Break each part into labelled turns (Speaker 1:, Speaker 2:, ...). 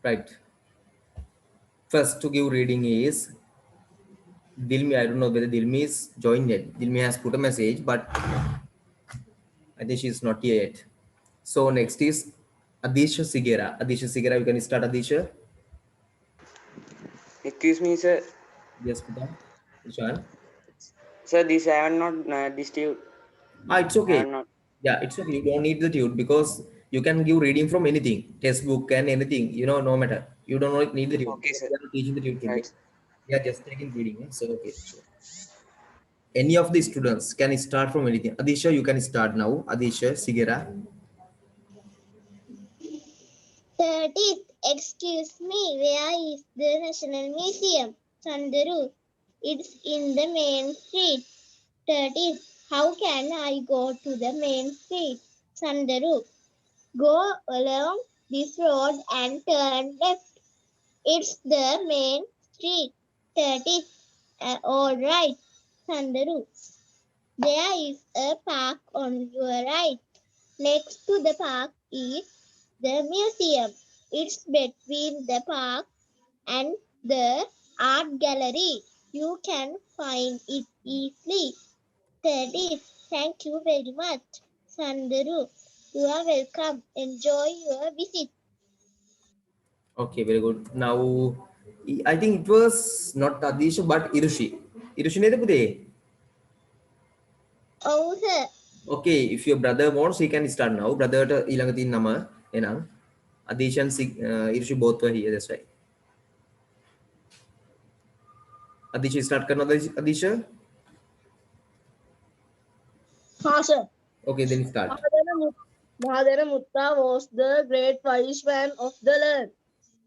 Speaker 1: Right. First to give reading is Dilmi. I don't know whether Dilmi is joined yet. Dilmi has put a message, but I think she's not here yet. So next is Adisha Sigera. Adisha Sigera, you can start Adisha.
Speaker 2: Excuse me, sir.
Speaker 1: Yes, Pita. Ishan.
Speaker 2: Sir, this I have not disturbed.
Speaker 1: It's
Speaker 2: I
Speaker 1: okay.
Speaker 2: have not.
Speaker 1: Yeah, it's okay. You don't need the tune because you can give reading from anything, textbook and anything. No matter. You don't need the tune.
Speaker 2: Okay, sir.
Speaker 1: We are teaching the tune today.
Speaker 2: Right.
Speaker 1: We are just taking reading. So okay. So any of the students can start from anything. Adisha, you can start now. Adisha Sigera.
Speaker 3: 30th. Excuse me, where is the National Museum? Sandaru. It's in the main street. 30th. How can I go to the main street? Sandaru. Go along this road and turn left. It's the main street. 30th. All right. Sandaru. There is a park on your right. Next to the park is the museum. It's between the park and the art gallery. You can find it easily. 30. Thank you very much. Sandaru, you are welcome. Enjoy your visit.
Speaker 1: Okay, very good. Now, I think it was not Adisha but Irushi. Irushi ne pude.
Speaker 3: Oh, sir.
Speaker 1: Okay, if your brother wants, he can start now. Brother ilangati nama enang. Adisha and Irushi both were here. That's right. Adisha start karna Adisha.
Speaker 4: हाँ sir.
Speaker 1: Okay, then start.
Speaker 4: Mahadana Mutta was the great wise man of the land.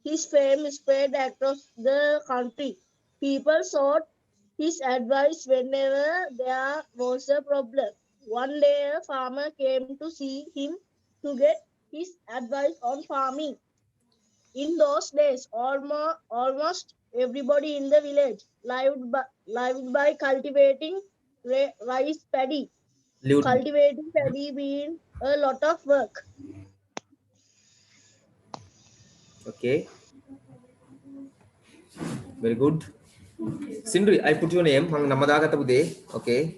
Speaker 4: His fame spread across the country. People sought his advice whenever there was a problem. One day, a farmer came to see him to get his advice on farming. In those days, almost everybody in the village lived by cultivating rice paddy.
Speaker 1: Liud.
Speaker 4: Cultivating paddy being a lot of work.
Speaker 1: Okay, very good. Sindri, I put your name. Hang namadaga tapude. Okay.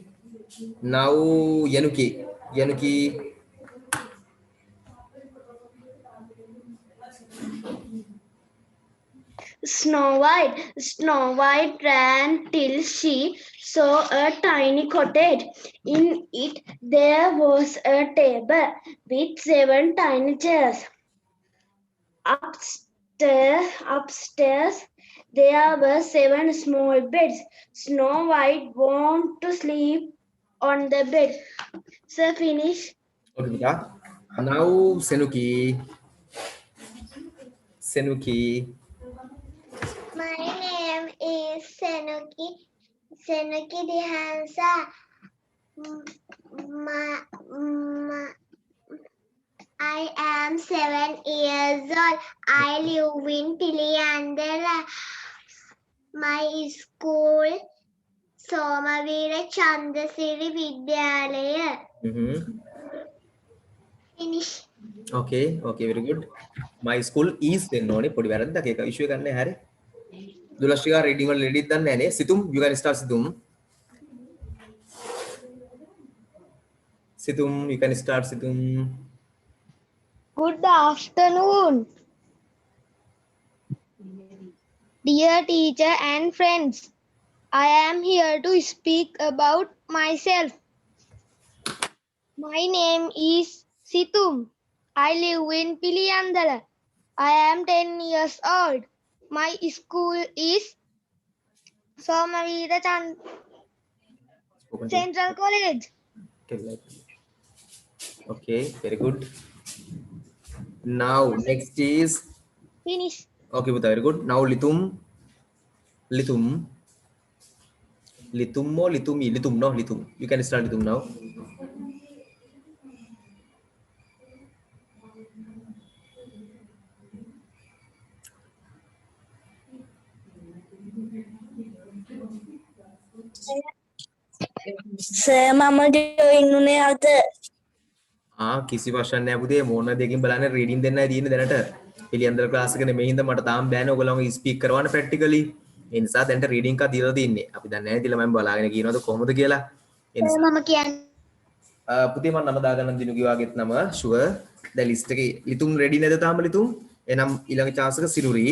Speaker 1: Now Yanuki. Yanuki.
Speaker 5: Snow White ran till she saw a tiny cottage. In it there was a table with 7 tiny chairs. Upstairs there were 7 small beds. Snow White wanted to sleep on the bed. So finish.
Speaker 1: Okay, Pita. Now Senuki. Senuki.
Speaker 3: My name is Senuki Dihansa. I am 7 years old. I live in Piliandala. My school, Somavira Chandasiri Vidyalaya. Finish.
Speaker 1: Okay, very good. My school is then no put varanda ke issue karne hare. Dulashika reading or read done nane. Situm, you can start Situm. Situm, you can start Situm.
Speaker 5: Good afternoon, dear teacher and friends. I am here to speak about myself. My name is Situm. I live in Piliandala. I am 10 years old. My school is Somavira Central College.
Speaker 1: Okay, very good. Now next is
Speaker 5: Finish.
Speaker 1: okay, Buddha, very good. Now Litum. Litum. Litum or Litumi? Litum, no Litum. You can start Litum now.
Speaker 4: Sir, Mama join අද.
Speaker 1: කිසි ප්‍රශ්නයක් නෑ පුතේ මොන දෙකින් බලන්න reading දෙන්නයි තියෙන්නේ දැනට පිළියන්දල ක්ලාස් එකනේ මේ හින්දා මට තාම බෑනේ ඔයගොල්ලෝ ස්පීක් කරවන්න ප්‍රැක්ටිකලි ඒ නිසා දැන්ට රීඩින් එකක් දීලා තින්නේ අපි දන්නේ නැහැ තියලා මම බලාගෙන කියනවාද කොහොමද කියලා ඒ නිසා
Speaker 5: මම කියන්නේ
Speaker 1: පුතේ මම නම දාගන්න දිනුගේ වගේත් නම ෂුවර් දැන් ලිස්ට් එකේ ලිතුම් රෙඩි නේද තාම ලිතුම් එහෙනම් ඊළඟ chance එක සිරුරි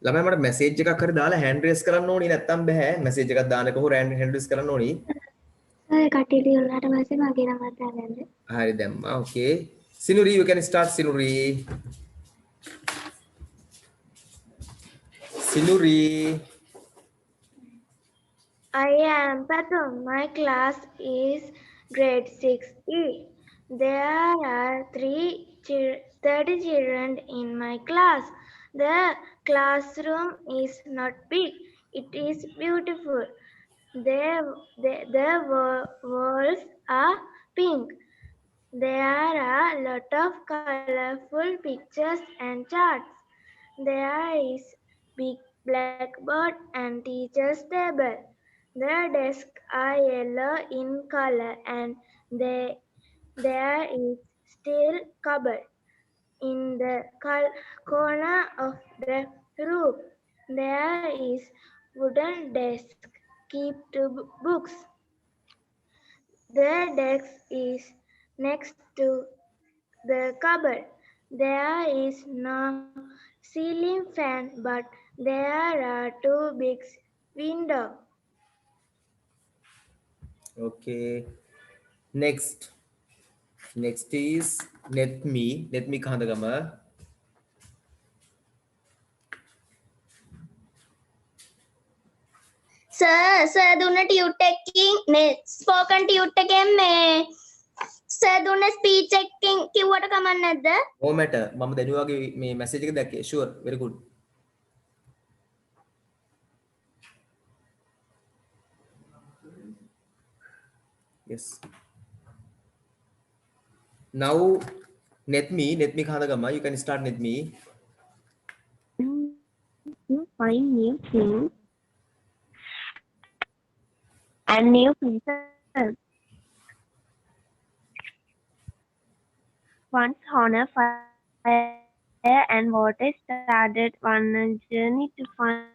Speaker 1: ළමයි මට මැසේජ් එකක් හරි දාලා හෑන්ඩ් රේස් කරන්න ඕනි නැත්තම් බෑ මැසේජ් එකක් දානකොට හොර හෑන්ඩ් රේස් කරන්න ඕනි
Speaker 5: ඔය කට්ටිය ලියුණාට පස්සේ මගේ නමත් දාගන්න.
Speaker 1: hari දැම්මා okay sinuri you can start sinuri sinuri
Speaker 5: I am Patum. My class is grade 6E. There are 30 children in my class. The classroom is not big. It is beautiful. The walls are pink. There are a lot of colorful pictures and charts. There is big blackboard and teacher's table. The desks are yellow in color and there is still cupboard in the corner of the room. There is wooden desk keep to books. The desk is next to the cupboard. There is no ceiling fan, but there are two big windows.
Speaker 1: okay next is netmi Kahandagama
Speaker 5: sir දුන්න tute එකකින් මේ spoken tute එකෙන් මේ sir දුන්න speech එකකින් කිව්වට කමක් නැද්ද?
Speaker 1: no matter මම දැනුවාගේ මේ මැසේජ් එක දැක්කේ sure very good yes now netmi කහඳගම you can start netmi
Speaker 6: Find new things and new people. Once on a fire and water started on a journey to find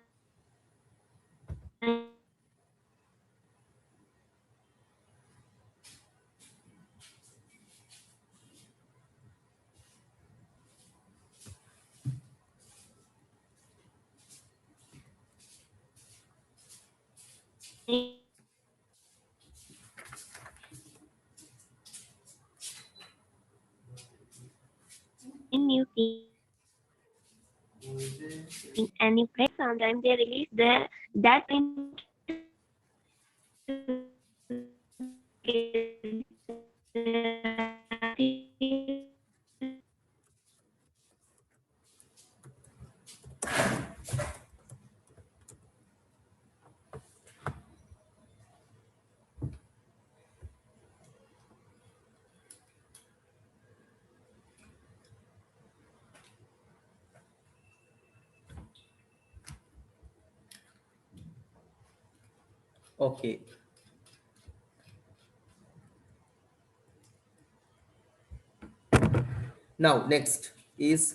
Speaker 6: new things and you play. Sometimes they release that
Speaker 1: okay now next is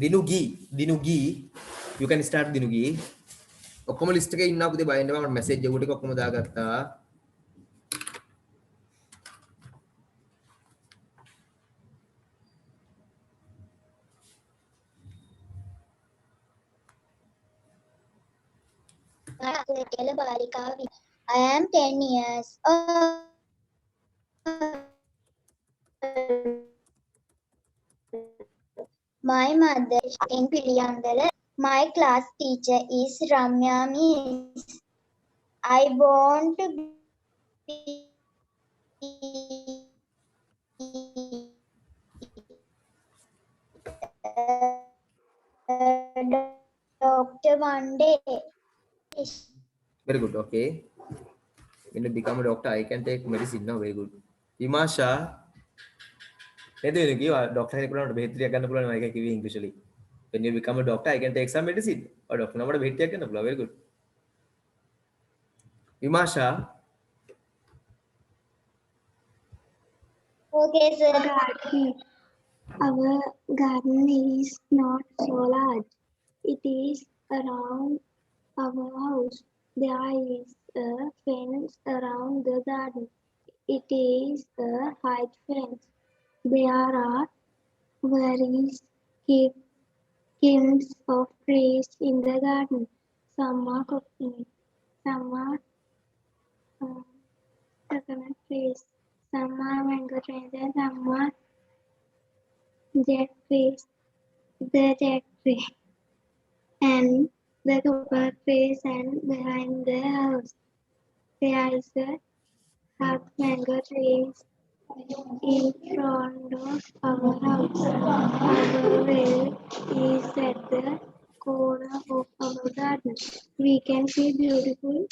Speaker 1: dinugi you can start dinugi ඔක්කොම list එකේ ඉන්නවා පුතේ බය වෙන්න මම message එක ටික ඔක්කොම දාගත්තා
Speaker 3: I am 10 years old. My mother is in Piliyandala. My class teacher is Ramya Miss. I want to be a doctor one day.
Speaker 1: very good okay when you become a doctor I can take medicine now very good Vimasha නේද වෙන කිව්වා doctor කෙනෙක් වුණාට බෙහෙත් ටිකක් ගන්න පුළුවන් මම ඒක කිව්වේ ඉංග්‍රීසිලි when you become a doctor I can take some medicine or doctor නමකට බෙහෙත් ටිකක් ගන්න පුළුවන් very good Vimasha
Speaker 3: Okay, sir.
Speaker 5: Our garden is not so large. It is around our house. There is a fence around the garden. It is a height fence. There are various kinds of trees in the garden. Some are coconut, some are coconut trees, some are mango trees, and some are jack trees. The jack tree and the coconut trees and behind the house there is a half mango trees in front of our house. Our well is at the corner of our garden. We can see beautiful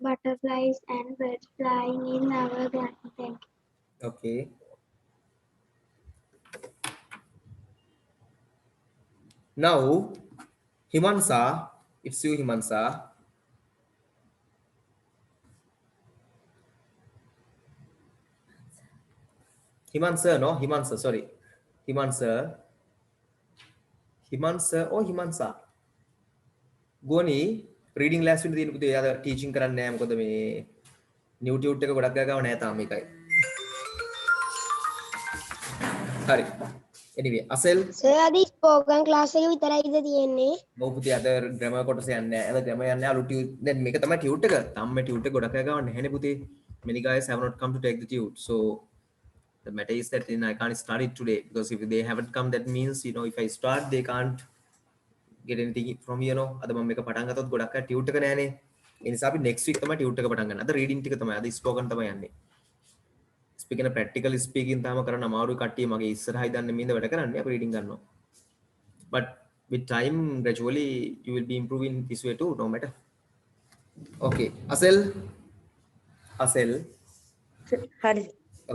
Speaker 5: butterflies and birds flying in our garden. Thank you.
Speaker 1: Okay. Now, Himansa, it's you, Himansa. Himansa, no, Himansa, sorry. Himansa. Himansa or Himansa. ගෝනි reading ලෑස්ති වෙන්න තියෙන පුතේ එයාද teaching කරන්නේ නැහැ මොකද මේ New tute එක ගොඩක් ගාව නැහැ තාම මේකයි හරි anyway අසෙල්
Speaker 3: සර් අද ස්පෝකන් ක්ලාස් එක විතරයිද තියෙන්නේ
Speaker 1: ඔව් පුතේ අද ග්‍රැමර් කොටස යන්නේ නැහැ අද ග්‍රැමර් යන්නේ අලු ටියුට් දැන් මේක තමයි ටියුට් එක තාම මේ ටියුට් එක ගොඩක් ගාව නැහැනේ පුතේ many guys have not come to take the tute so the matter is that I can't start it today because if they haven't come that means if I start they can't get anything from අද මම මේක පටන් ගත්තොත් ගොඩක් අය tute එක නැහනේ ඒ නිසා අපි next week තමයි ටියුට් එක පටන් ගන්න. අද රීඩින් ටික තමයි අද ස්පෝකන් තමයි යන්නේ. ස්පීකින් ප්‍රැක්ටිකල් ස්පීකින් තාම කරන්න අමාරුයි කට්ටිය මගේ ඉස්සරහයි දන්නේ මින්ද වැඩ කරන්නේ අපි රීඩින් ගන්නවා. But with time gradually you will be improving this way too no matter. Okay, Asel.
Speaker 7: Hari.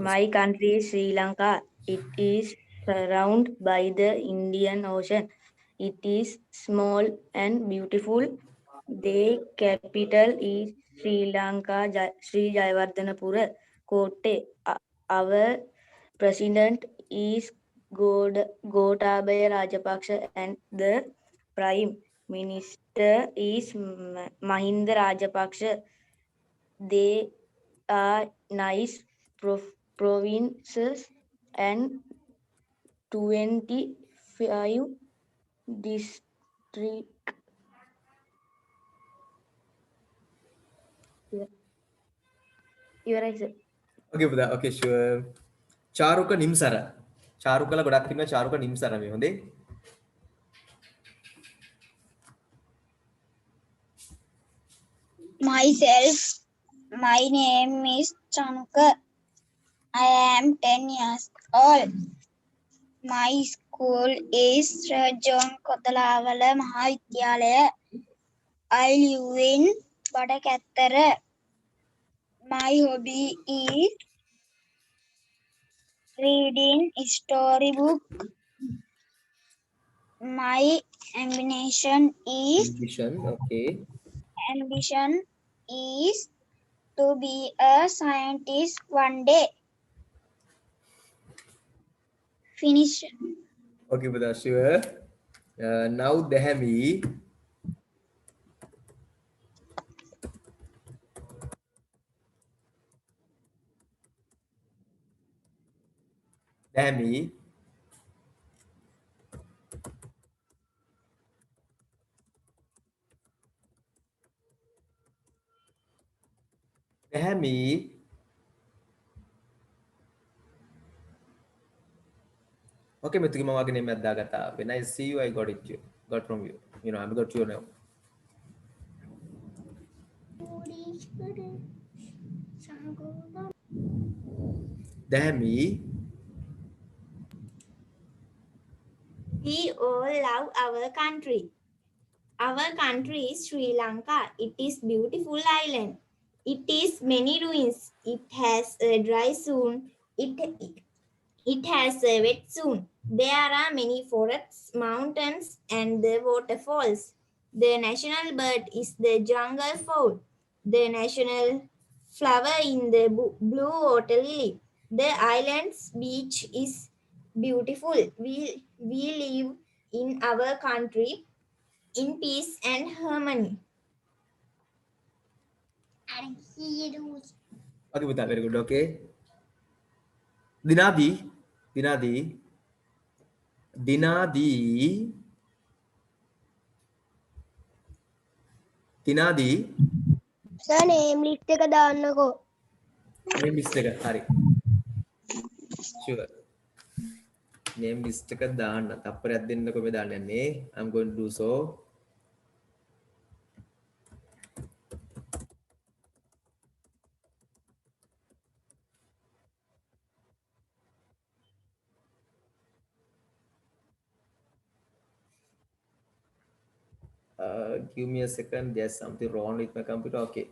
Speaker 7: My country is Sri Lanka. It is surrounded by the Indian Ocean. It is small and beautiful. The capital is Sri Lanka, Sri Jayawardhanapura Kotte. Our president is Gotabaya Rajapaksa and the prime minister is Mahinda Rajapaksa. They are nice provinces and 25 district. You're right, sir.
Speaker 1: Okay, Buddha. Okay, sure. Charuka Nimsara. Charukala ගොඩක් ඉන්නවා Charuka Nimsara මේ හොඳේ.
Speaker 3: Myself, my name is Chanuka. I am 10 years old. My school is Sir John Kotalawala Mahavidyalaya. I live in Badakattara. My hobby is reading storybook. My ambition is to be a scientist one day. Finish.
Speaker 1: Okay, Buddha, sure. Now Dehami. Dehami. Dehami. Okay, මෙතුගේ මම වගේ name එකක් දාගත්තා. When I see you, I got it. Got from you. I've got your name. Dehami.
Speaker 8: We all love our country. Our country is Sri Lanka. It is beautiful island. It is many ruins. It has a dry zone. It has a wet zone. There are many forests, mountains, and the waterfalls. The national bird is the jungle fowl. The national flower in the blue water lily. The island's beach is beautiful. We live in our country in peace and harmony.
Speaker 1: Okay, Buddha, very good. Okay. Dinadi. Dinadi. Dinadi. Dinadi.
Speaker 3: Sir, name list එක දාන්නකෝ.
Speaker 1: Name list එක. හරි. Sure. Name list එක දාන්න. තප්පරයක් දෙන්නකෝ මේ දාන්න යන්නේ. I'm going to do so. Give me a second. There's something wrong with my computer. Okay.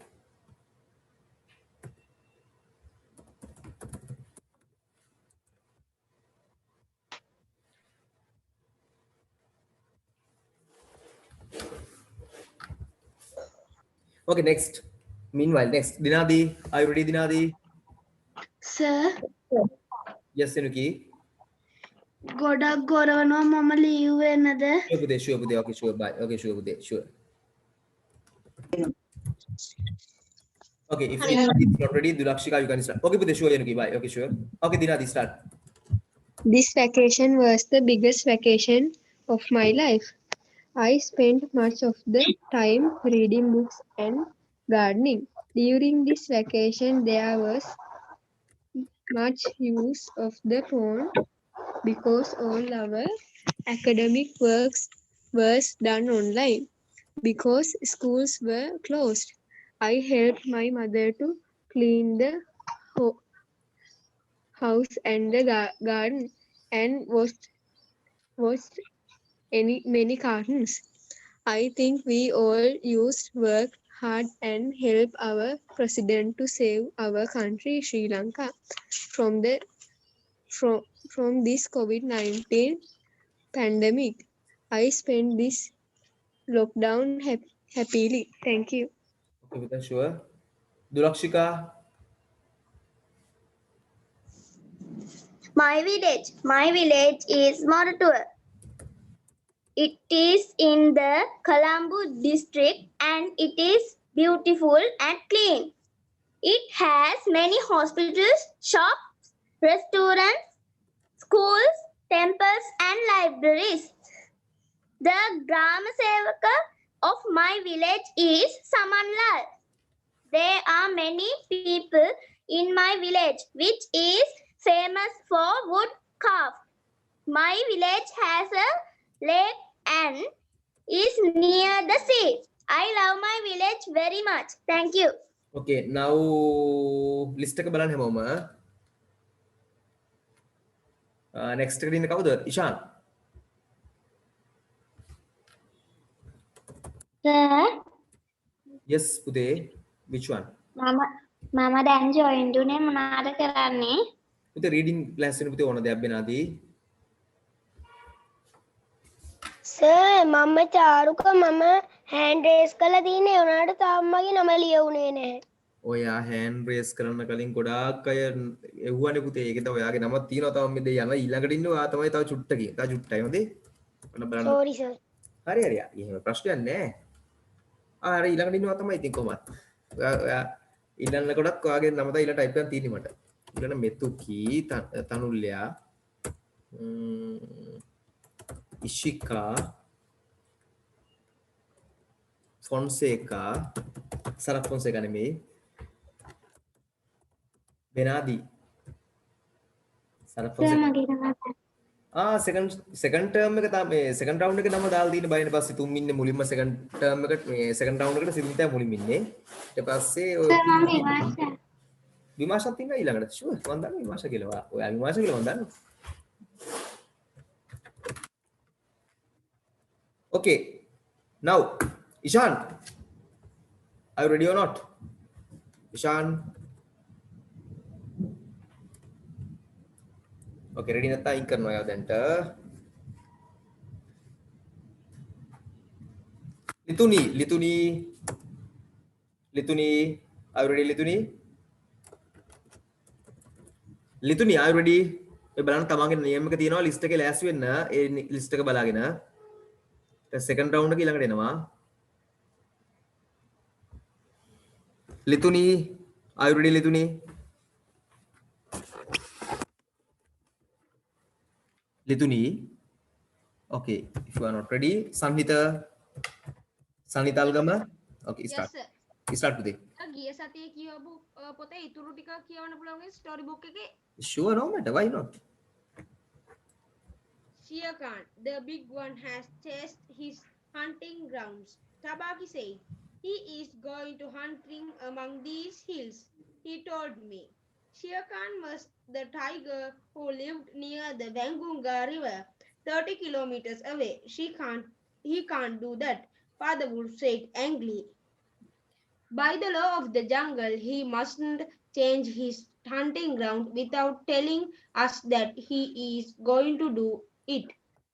Speaker 1: Okay, next. Meanwhile, next. Dinadi. Are you ready, Dinadi?
Speaker 5: Sir,
Speaker 1: Yes, Senuki.
Speaker 5: ගොඩක් ගොරවනවා මම leave වෙනද?
Speaker 1: Sure, Bude. Sure, Bude. Okay, sure. Bye. Okay, sure, Bude. Sure. Okay, if Dinadi is not ready, Dulakshika, you can start. Okay, Bude. Sure, Senuki. Bye. Okay, sure. Okay, Dinadi, start.
Speaker 9: This vacation was the biggest vacation of my life. I spent much of the time reading books and gardening. During this vacation, there was much use of the phone because all our academic works was done online. Because schools were closed, I helped my mother to clean the house and the garden and watched many cartoons. I think we all used work hard and help our president to save our country, Sri Lanka, from this COVID-19 pandemic. I spent this lockdown happily. Thank you.
Speaker 1: Okay, Bude. Sure. Dulakshika.
Speaker 3: My village is Moratua. It is in the Colombo district and it is beautiful and clean. It has many hospitals, shops, restaurants, schools, temples and libraries. The Grama Sevaka of my village is Samanlal. There are many people in my village which is famous for wood craft. My village has a lake and is near the sea. I love my village very much. Thank you.
Speaker 1: Okay, now list එක බලන්න හැමෝම. Next එකට ඉන්නේ කවුද? Ishan.
Speaker 5: Sir,
Speaker 1: Yes, Bude. Which one?
Speaker 5: මම දැන් join දුන්නේ මොනවාද කරන්නේ?
Speaker 1: Bude reading class වෙන පුතේ ඕන දෙයක් වෙනාදී.
Speaker 3: Sir, මම චාරුක මම hand raise කළා තියෙන්නේ උනාට තාම මගේ නම ලියුනේ නැහැ.
Speaker 1: ඔයා hand raise කරන්න කලින් ගොඩාක් අය එව්වනේ පුතේ. ඒක තමයි ඔයාගේ නමක් තියෙනවා තව මේ දෙය යනවා ඊළඟට ඉන්නේ ඔයා තමයි තව චුට්ටකින්. තව චුට්ටයි හොඳේ. ඔන්න බලන්න.
Speaker 3: Sorry sir.
Speaker 1: හරි හරි. එහෙම ප්‍රශ්නයක් නැහැ. අර ඊළඟට ඉන්නවා තමයි ඉතින් කොහමද? ඔයා ඊළඟ කොටත් ඔයාගේ නම තමයි ඊළඟ ටයිප් කරන් තියෙන්නේ මට. ඊළඟ මෙතුකි තනුල්‍යා Ishika Fonseca Sarah Fonseca නෙමෙයි Benadi Sarah Fonseca second term එක තමයි second round එකේ නම දාලා තියෙන බයිනේ පස්සේ තුන් ඉන්නේ මුලින්ම second term එකට මේ second round එකට සිතුම් තමයි මුලින්ම ඉන්නේ ඊට පස්සේ විමාශා තියෙනවා ඊළඟට ෂුවර් මම දන්නවා විමාශා කියලා ඔයා විමාශා කියලා මම දන්නවා okay now Ishan are you ready or not Ishan okay ready නැත්නම් අයින් කරනවා යා දැන්ට Lituni are you ready ලිතුනි are you ready? ඔය බලන්න තමන්ගේ නියම එක තියෙනවා ලිස්ට් එකේ ලෑස්ති වෙන්න. ඒ ලිස්ට් එක බලාගෙන. දැන් සෙකන්ඩ් රවුන්ඩ් එක ඊළඟට එනවා. ලිතුනි are you ready ලිතුනි? ලිතුනි. Okay, if you are not ready, Sanhita Algama. Okay, start. Start with it.
Speaker 10: ගිය සතියේ කියවපු පොතේ ඉතුරු ටික කියවන්න පුළුවන් ස්ටෝරි බුක් එකේ.
Speaker 1: Sure, no matter. Why not?
Speaker 10: Shere Khan, the big one, has chased his hunting grounds. Tabaki said, he is going to hunting among these hills. He told me. Shere Khan was the tiger who lived near the Vengunga River, 30 kilometers away. He can't do that, Father Wolf said angrily. By the law of the jungle, he mustn't change his hunting ground without telling us that he is going to do it.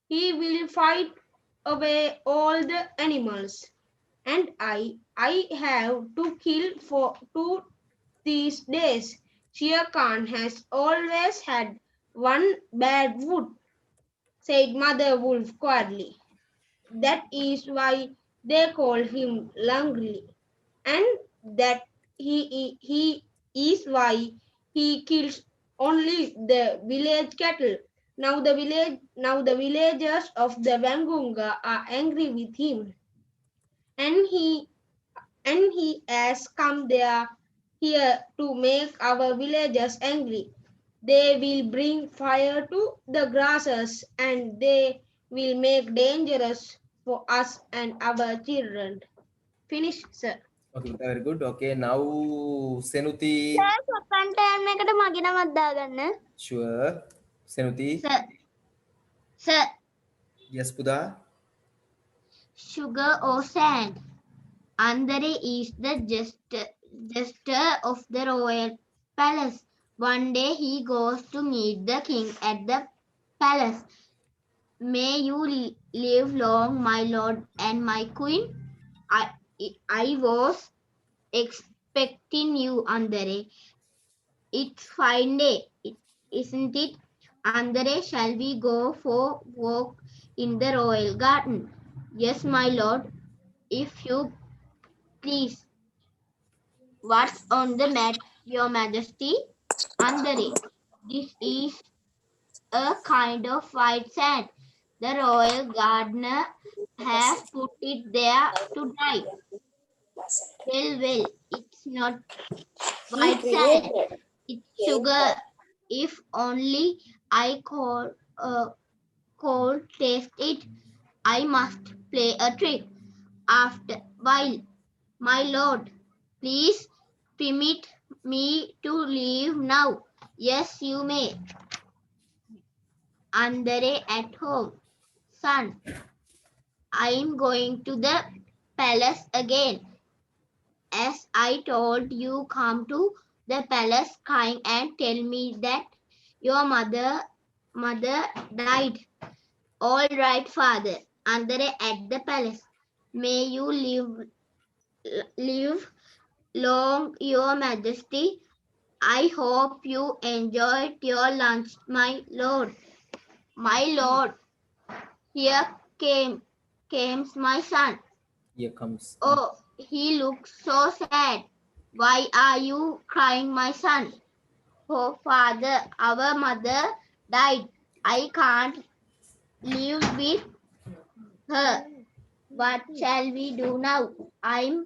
Speaker 10: He will fight away all the animals. And I have to kill for 2 these days. Shere Khan has always had one bad foot, said Mother Wolf quietly. That is why they call him Langli. And that he is why he kills only the village cattle. Now the villagers of the Vengunga are angry with him, and he has come here to make our villagers angry. They will bring fire to the grasses, and they will make dangerous for us and our children. Finish, sir.
Speaker 1: Okay, very good. Okay, now Senuti.
Speaker 3: Second term එකට මගේ නමක් දාගන්න.
Speaker 1: Sure. Senuti.
Speaker 3: Sir,
Speaker 1: Yes, Puda.
Speaker 3: sugar or sand? Andare is the jester of the royal palace. One day he goes to meet the king at the palace. May you live long, my lord and my queen. I was expecting you, Andare. It's fine day, isn't it? Andare, shall we go for walk in the royal garden? Yes, my lord, if you please. What's on the mat, your majesty? Andare, this is a kind of white sand. The royal gardener has put it there to dry. Well, it's not white sand. It's sugar. If only I could taste it, I must play a trick. After while, my lord, please permit me to leave now. Yes, you may. Andare at home. Son, I'm going to the palace again. As I told you, come to the palace crying and tell me that your mother died. All right, father. Andare at the palace. May you live long, your majesty. I hope you enjoyed your lunch, my lord. My lord, here comes my son.
Speaker 1: Here comes.
Speaker 3: Oh, he looks so sad. Why are you crying, my son? Oh, father, our mother died. I can't live with her. What shall we do now? I'm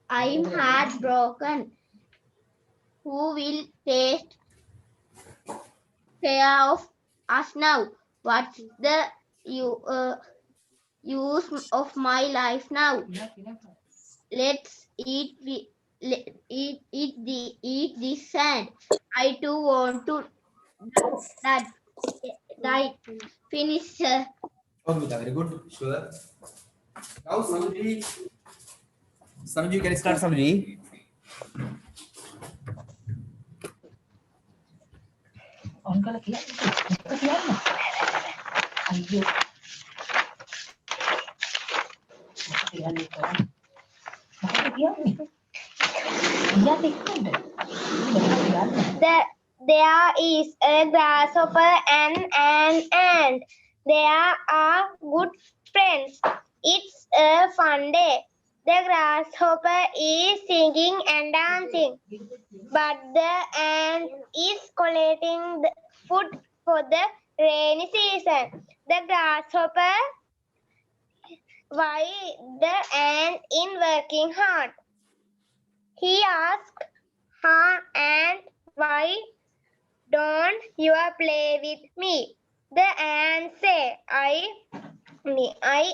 Speaker 3: heartbroken. Who will take care of us now? What's the use of my life now? Let's eat this sand. I too want to die. Finish, sir.
Speaker 1: Okay, very good. Sure. Now, Samji, you can start, Samji.
Speaker 11: On kala kiya. Ayyo.
Speaker 5: There is a grasshopper and an ant. They are good friends. It's a fun day. The grasshopper is singing and dancing, but the ant is collecting the food for the rainy season. The grasshopper, why the ant is working hard? He asked her ant, why don't you play with me? The ant said, I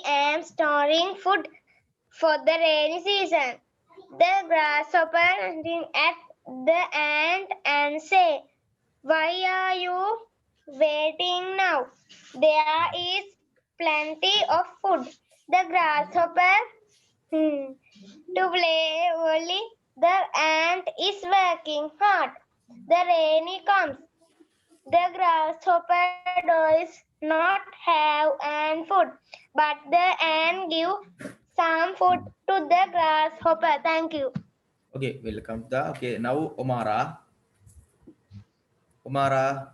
Speaker 5: am storing food for the rainy season. The grasshopper looked at the ant and said, why are you waiting now? There is plenty of food. The grasshopper to play early. The ant is working hard. The rain comes. The grasshopper does not have ant food, but the ant give some food to the grasshopper. Thank you.
Speaker 1: Okay, welcome. Okay, now Omara. Omara.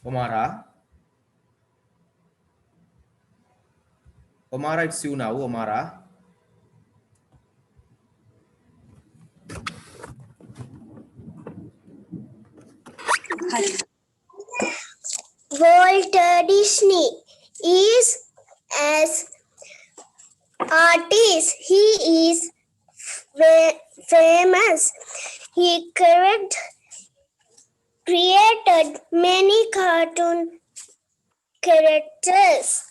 Speaker 1: Omara. Omara, it's you now, Omara.
Speaker 3: Walter Disney is as artist. He is famous. He created many cartoon characters.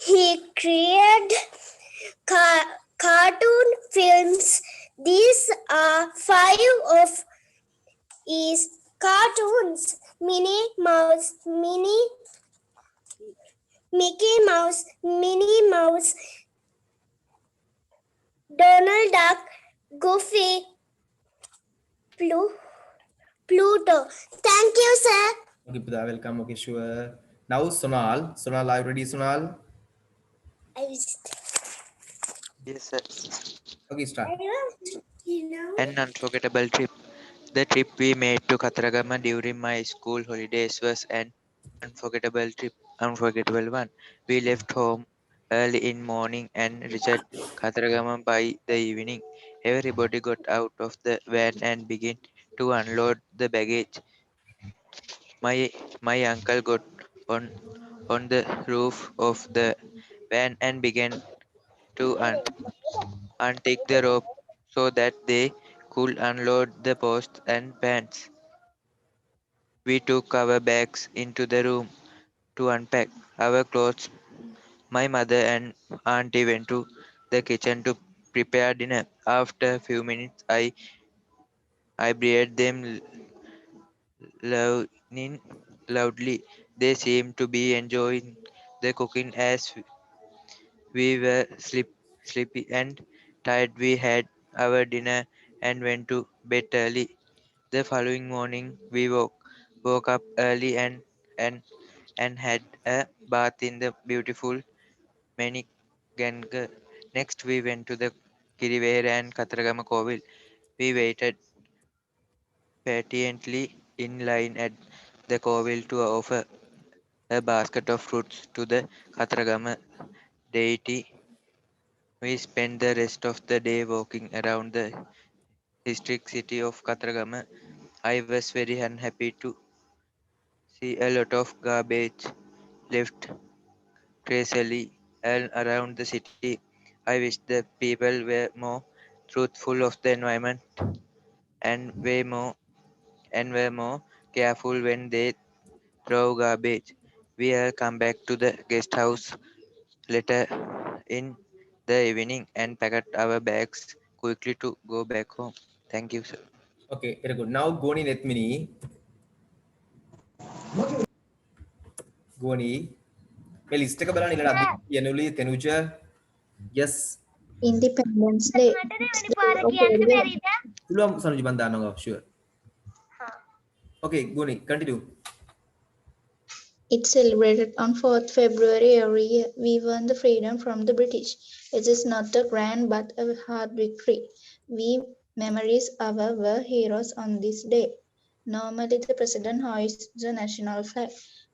Speaker 3: He created cartoon films. These are 5 of his cartoons: Minnie Mouse, Mickey Mouse, Minnie Mouse, Donald Duck, Goofy, Pluto. Thank you, sir.
Speaker 1: Okay, Pudha, welcome. Okay, sure. Now Sonal. Sonal, are you ready, Sonal?
Speaker 12: Yes, sir.
Speaker 1: Okay, start.
Speaker 12: An unforgettable trip. The trip we made to Kataragama during my school holidays was an unforgettable one. We left home early in morning and reached Kataragama by the evening. Everybody got out of the van and began to unload the baggage. My uncle got on the roof of the van and began to untake the rope so that they could unload the posts and pans. We took our bags into the room to unpack our clothes. My mother and auntie went to the kitchen to prepare dinner. After a few minutes, I breathed them loudly. They seemed to be enjoying the cooking as we were sleepy and tired. We had our dinner and went to bed early. The following morning, we woke up early and had a bath in the beautiful Manikganga. Next, we went to the Kirivere and Kataragama Kovil. We waited patiently in line at the Kovil to offer a basket of fruits to the Kataragama deity. We spent the rest of the day walking around the historic city of Kataragama. I was very unhappy to see a lot of garbage left crazily around the city. I wish the people were more truthful of the environment and were more careful when they throw garbage. We all come back to the guest house later in the evening and packed our bags quickly to go back home. Thank you, sir.
Speaker 1: Okay, very good. Now Goni Netmini. Goni. මේ list එක බලන්න ඊළඟ අධි කියනුලි තෙනුජ. Yes.
Speaker 9: Independence Day.
Speaker 5: මට දෙවෙනි පාර කියන්න බැරිද?
Speaker 1: පුළුවන් සනුජ මන් දානවා sure. Okay, Goni, continue.
Speaker 13: It's celebrated on 4th February every year. We won the freedom from the British. It is not a grand but a hard victory. We memories our war heroes on this day. Normally, the president hoists the national flag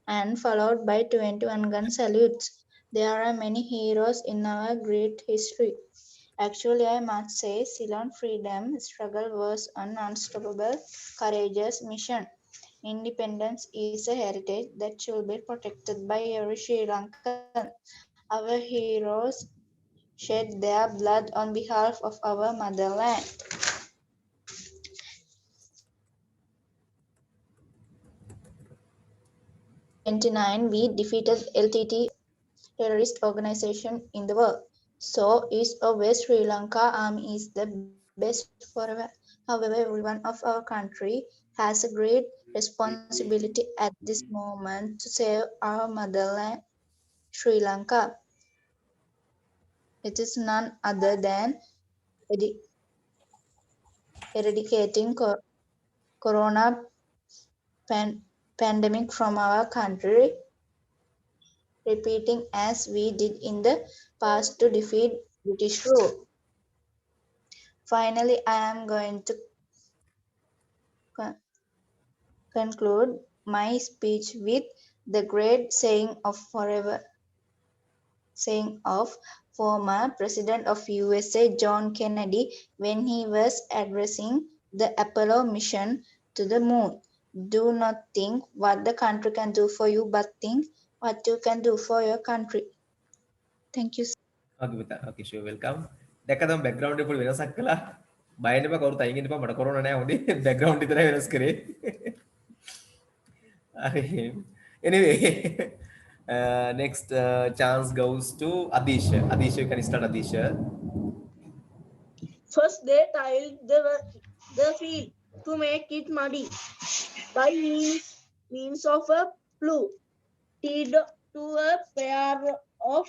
Speaker 13: and followed by 21 gun salutes. There are many heroes in our great history. Actually, I must say, Ceylon freedom struggle was an unstoppable, courageous mission. Independence is a heritage that should be protected by every Sri Lankan. Our heroes shed their blood on behalf of our motherland. 29, we defeated LTT terrorist organization in the world. So is a West Sri Lanka army is the best forever. However, every one of our country has a great responsibility at this moment to save our motherland, Sri Lanka. It is none other than edi- eradicating corona pandemic from our country, repeating as we did in the past to defeat British rule. Finally, I am going to conclude my speech with the great saying of former President of USA John Kennedy when he was addressing the Apollo mission to the moon. Do not think what the country can do for you, but think what you can do for your country. Thank you.
Speaker 1: Okay, Vita. Okay, sure. Welcome. දැක්ක තම background එක පොඩි වෙනසක් කළා. බය වෙන්න එපා කවුරුත් අයින් වෙන්න එපා. මට කොරෝනා නෑ හොඳේ. බෑග්ග්‍රවුන්ඩ් විතරයි වෙනස් කරේ. හරි. Anyway, next chance goes to Adisha. Adisha, you can start, Adisha.
Speaker 4: First, they tiled the field to make it muddy by means of a plough tied to a pair of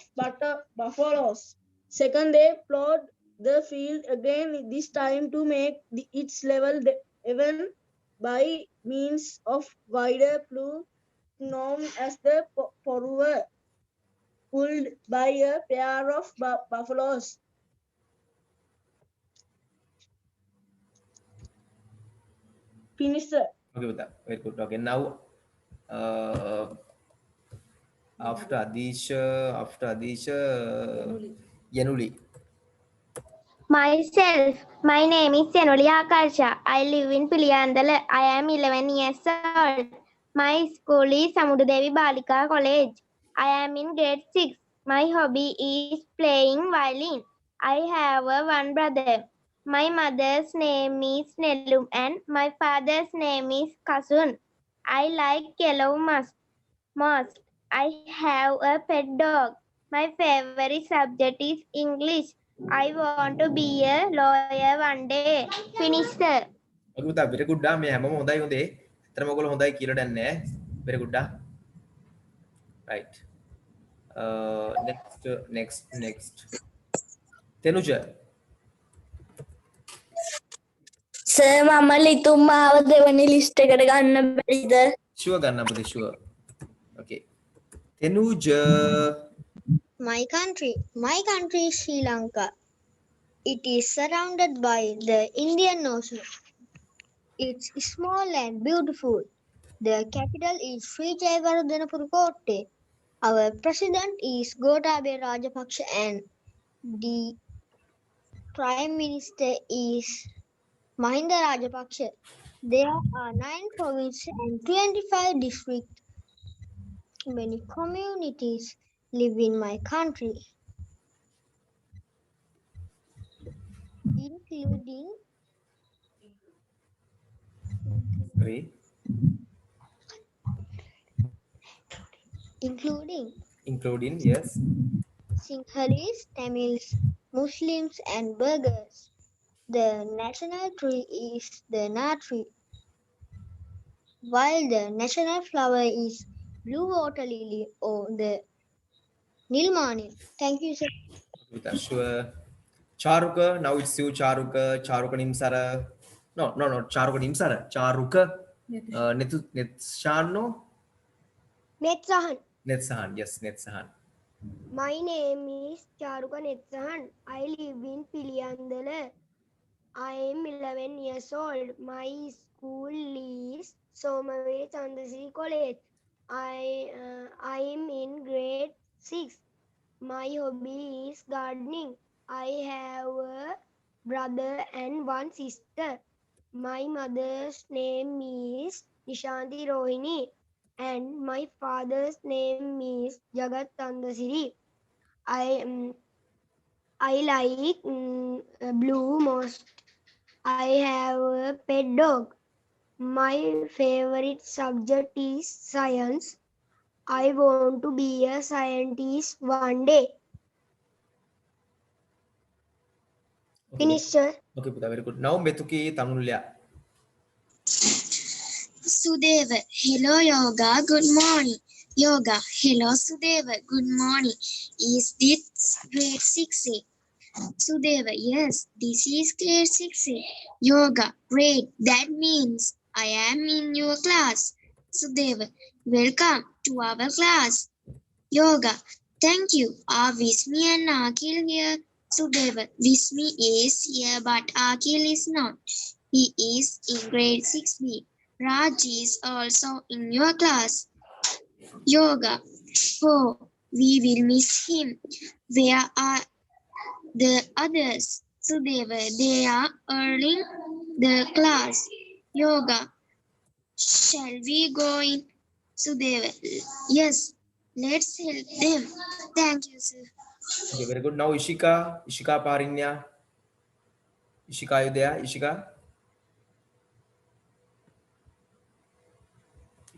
Speaker 4: buffaloes. Second, they plowed the field again, this time to make its level even by means of wider plough known as the poruva, pulled by a pair of buffaloes. Finish, sir.
Speaker 1: Okay, Vita. Very good. Okay, now after Adisha, Yanuli.
Speaker 5: Myself, my name is Yanuli Akarsha. I live in Piliyandala. I am 11 years old. My school is Samudadevi Balika College. I am in grade 6. My hobby is playing violin. I have one brother. My mother's name is Nellum and my father's name is Kasun. I like yellow moss. I have a pet dog. My favorite subject is English. I want to be a lawyer one day. Finish, sir.
Speaker 1: Okay, Vita. Very good. මේ හැමෝම හොඳයි හොඳේ. ඇත්තටම ඔයගොල්ලෝ හොඳයි කියලා දැන් නෑ. Very good. Right. Next. Tenuja.
Speaker 14: Sir මම ලිතුම් මාව දෙවනි ලිස්ට් එකට ගන්න බැරිද?
Speaker 1: Sure ගන්න අපිට sure. Okay. Tenuja.
Speaker 3: My country is Sri Lanka. It is surrounded by the Indian Ocean. It's small and beautiful. The capital is Sri Jayawardena Kotte. Our president is Gotabaya Rajapaksa and the prime minister is Mahinda Rajapaksa. There are 9 provinces and 25 districts. Many communities live in my country,
Speaker 1: including yes,
Speaker 3: Sinhalese, Tamils, Muslims and Burghers. The national tree is the Na tree, while the national flower is blue water lily or the Nilmani. Thank you, sir.
Speaker 1: Sure. Charuka, now it's you, Charuka Nimsara. No, Charuka Nimsara. Charuka Netshano.
Speaker 3: Netsahan.
Speaker 1: Netsahan. Yes, Netsahan.
Speaker 3: My name is Charuka Netsahan. I live in Piliyandala. I am 11 years old. My school is Somaveth Chandasri College. I am in grade 6. My hobby is gardening. I have a brother and one sister. My mother's name is Nishanti Rohini and my father's name is Jagat Tandasiri. I like blue most. I have a pet dog. My favorite subject is science. I want to be a scientist one day.
Speaker 1: Okay.
Speaker 3: Finish, sir.
Speaker 1: Okay, Puta, very good. Now Metuki Tanulya.
Speaker 15: Sudeva, hello Yoga, good morning. Yoga, hello Sudeva, good morning. Is this grade 6A? Sudeva, yes, this is grade 6A. Yoga, great, that means I am in your class. Sudeva, welcome to our class. Yoga, thank you. Are Vismi and Akil here? Sudeva, Vismi is here but Akil is not. He is in grade 6B. Raj is also in your class. Yoga, oh, we will miss him. Where are the others? Sudeva, they are earning the class. Yoga, shall we go in? Sudeva, yes, let's help them. Thank you, sir.
Speaker 1: Okay, very good. Now Ishika Parinya. Ishika, are you there?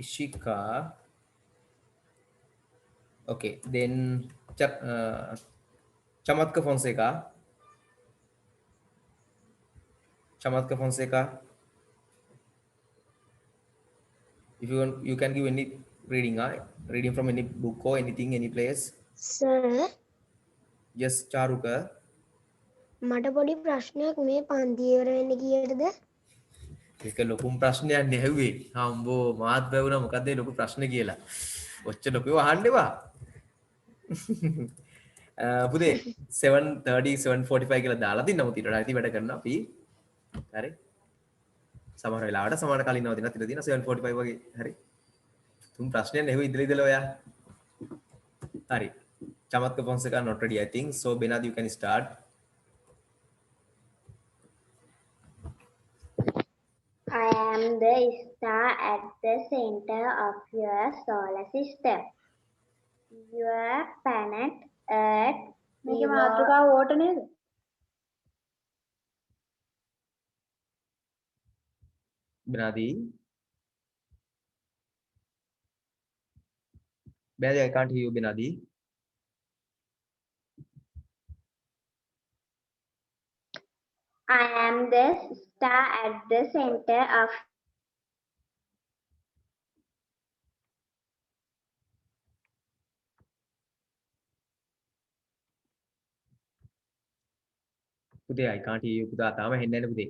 Speaker 1: Ishika. Okay, then Chamatka Fonseca. If you want, you can give any reading, reading from any book or anything, any place.
Speaker 3: Sir,
Speaker 1: Yes, Charuka.
Speaker 3: මට පොඩි ප්‍රශ්නයක් මේ පන්තිවර වෙන්න කීයටද?
Speaker 1: ඒක ලොකුම ප්‍රශ්නයක් නෙවෙයි. හම්බෝ මාත් බැවුනා මොකද්ද මේ ලොකු ප්‍රශ්න කියලා. ඔච්චර ලොකුව අහන්න එපා. පුතේ 7:30 7:45 කියලා දාලා තින්න මුතිට ඉතින් වැඩ කරනවා අපි. හරි. සමහර වෙලාවට සමාන කලින් නවතිනත් ඉඳ තියෙනවා 7:45 වගේ. හරි. තුන් ප්‍රශ්නයක් නෙවෙයි ඉඳලා ඔයා. හරි. Chamatka Fonseca not ready I think. So Benad you can start.
Speaker 5: I am the star at the center of your solar system. Your planet Earth
Speaker 1: Benadi. Benadi, I can't hear you, Benadi.
Speaker 5: I am the star at the center of
Speaker 1: පුතේ I can't hear you පුතා තාම හෙන්නේ නැහැ පුතේ.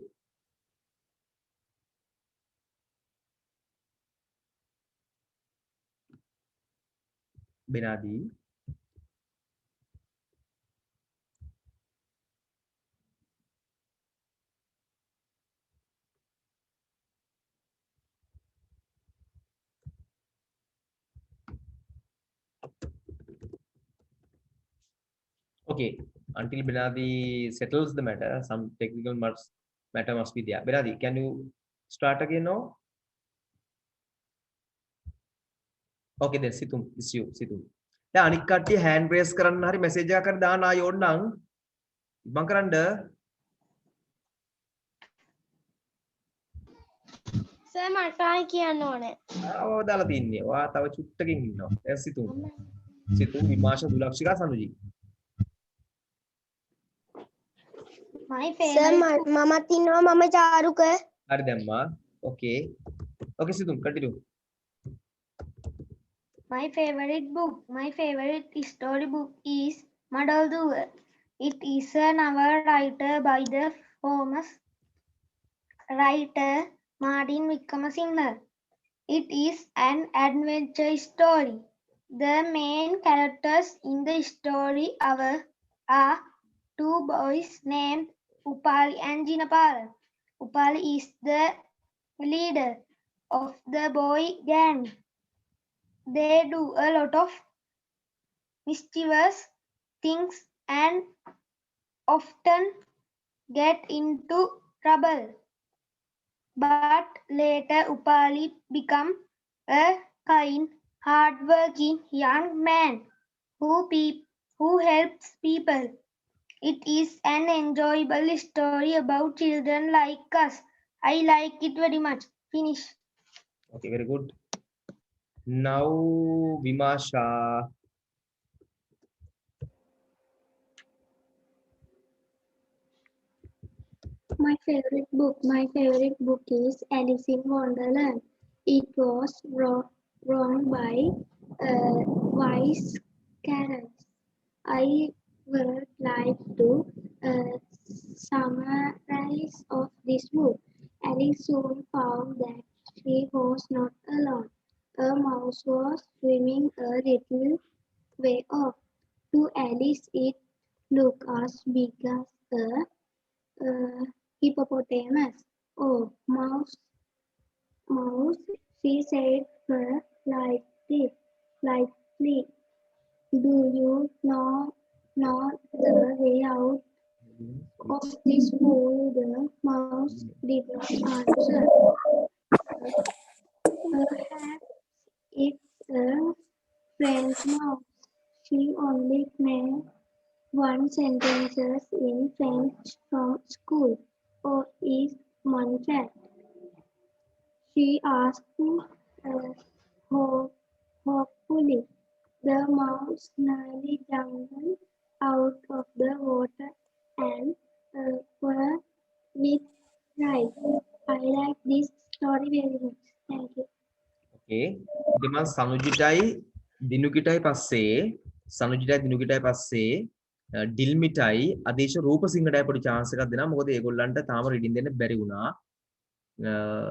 Speaker 1: Benadi. Okay, until Benadi settles the matter, some technical matter must be there. Benadi, can you start again now? Okay, then Situm, it's you, Situm. දැන් අනික් කට්ටිය hand raise කරන්න හරි message එකක් හරි දාන්න ආයෙ ඕනනම් ඉබන් කරන්න.
Speaker 3: සර් මට ආයි කියන්න ඕනේ.
Speaker 1: ඔව් දාලා තින්නේ. ඔයා තව චුට්ටකින් ඉන්නවා. දැන් Situm විමාශ දුලක්ෂිකා සනුජි.
Speaker 3: සර් මමත් ඉන්නවා මම චාරුක.
Speaker 1: හරි දැම්මා. Okay. Okay Situm, continue.
Speaker 5: my favorite book. My favorite story book is Madal Duwar. It is a novel written by the famous writer Martin Wickramasinghe. It is an adventure story. The main characters in the story are two boys named Upali and Jinapala. Upali is the leader of the boy gang. They do a lot of mischievous things and often get into trouble. But later Upali becomes a kind, hardworking young man who helps people. It is an enjoyable story about children like us. I like it very much. Finish.
Speaker 1: Okay, very good. Now, Vimasha.
Speaker 6: My favorite book is Alice in Wonderland. It was written by Wise Carroll. I would like to summarize of this book. Alice soon found that she was not alone. A mouse was swimming a little way off. To Alice, it looked as big as a hippopotamus. Oh, mouse, she said her lightly. Do you know the way out of this hole? The mouse did not answer. Perhaps it's a French mouse. She only made one sentences in French from school. Or is Montreal? She asked hopefully. The mouse nearly jumped out of the water and were with right. I like this story very much. Thank you.
Speaker 1: Okay. දෙමන් සනුජිටයි දිනුකිටයි පස්සේ ඩිල්මිටයි අදේශ රූපසිංහටයි පොඩි chance එකක් දෙනවා. මොකද ඒගොල්ලන්ට තාම reading දෙන්න බැරි වුණා.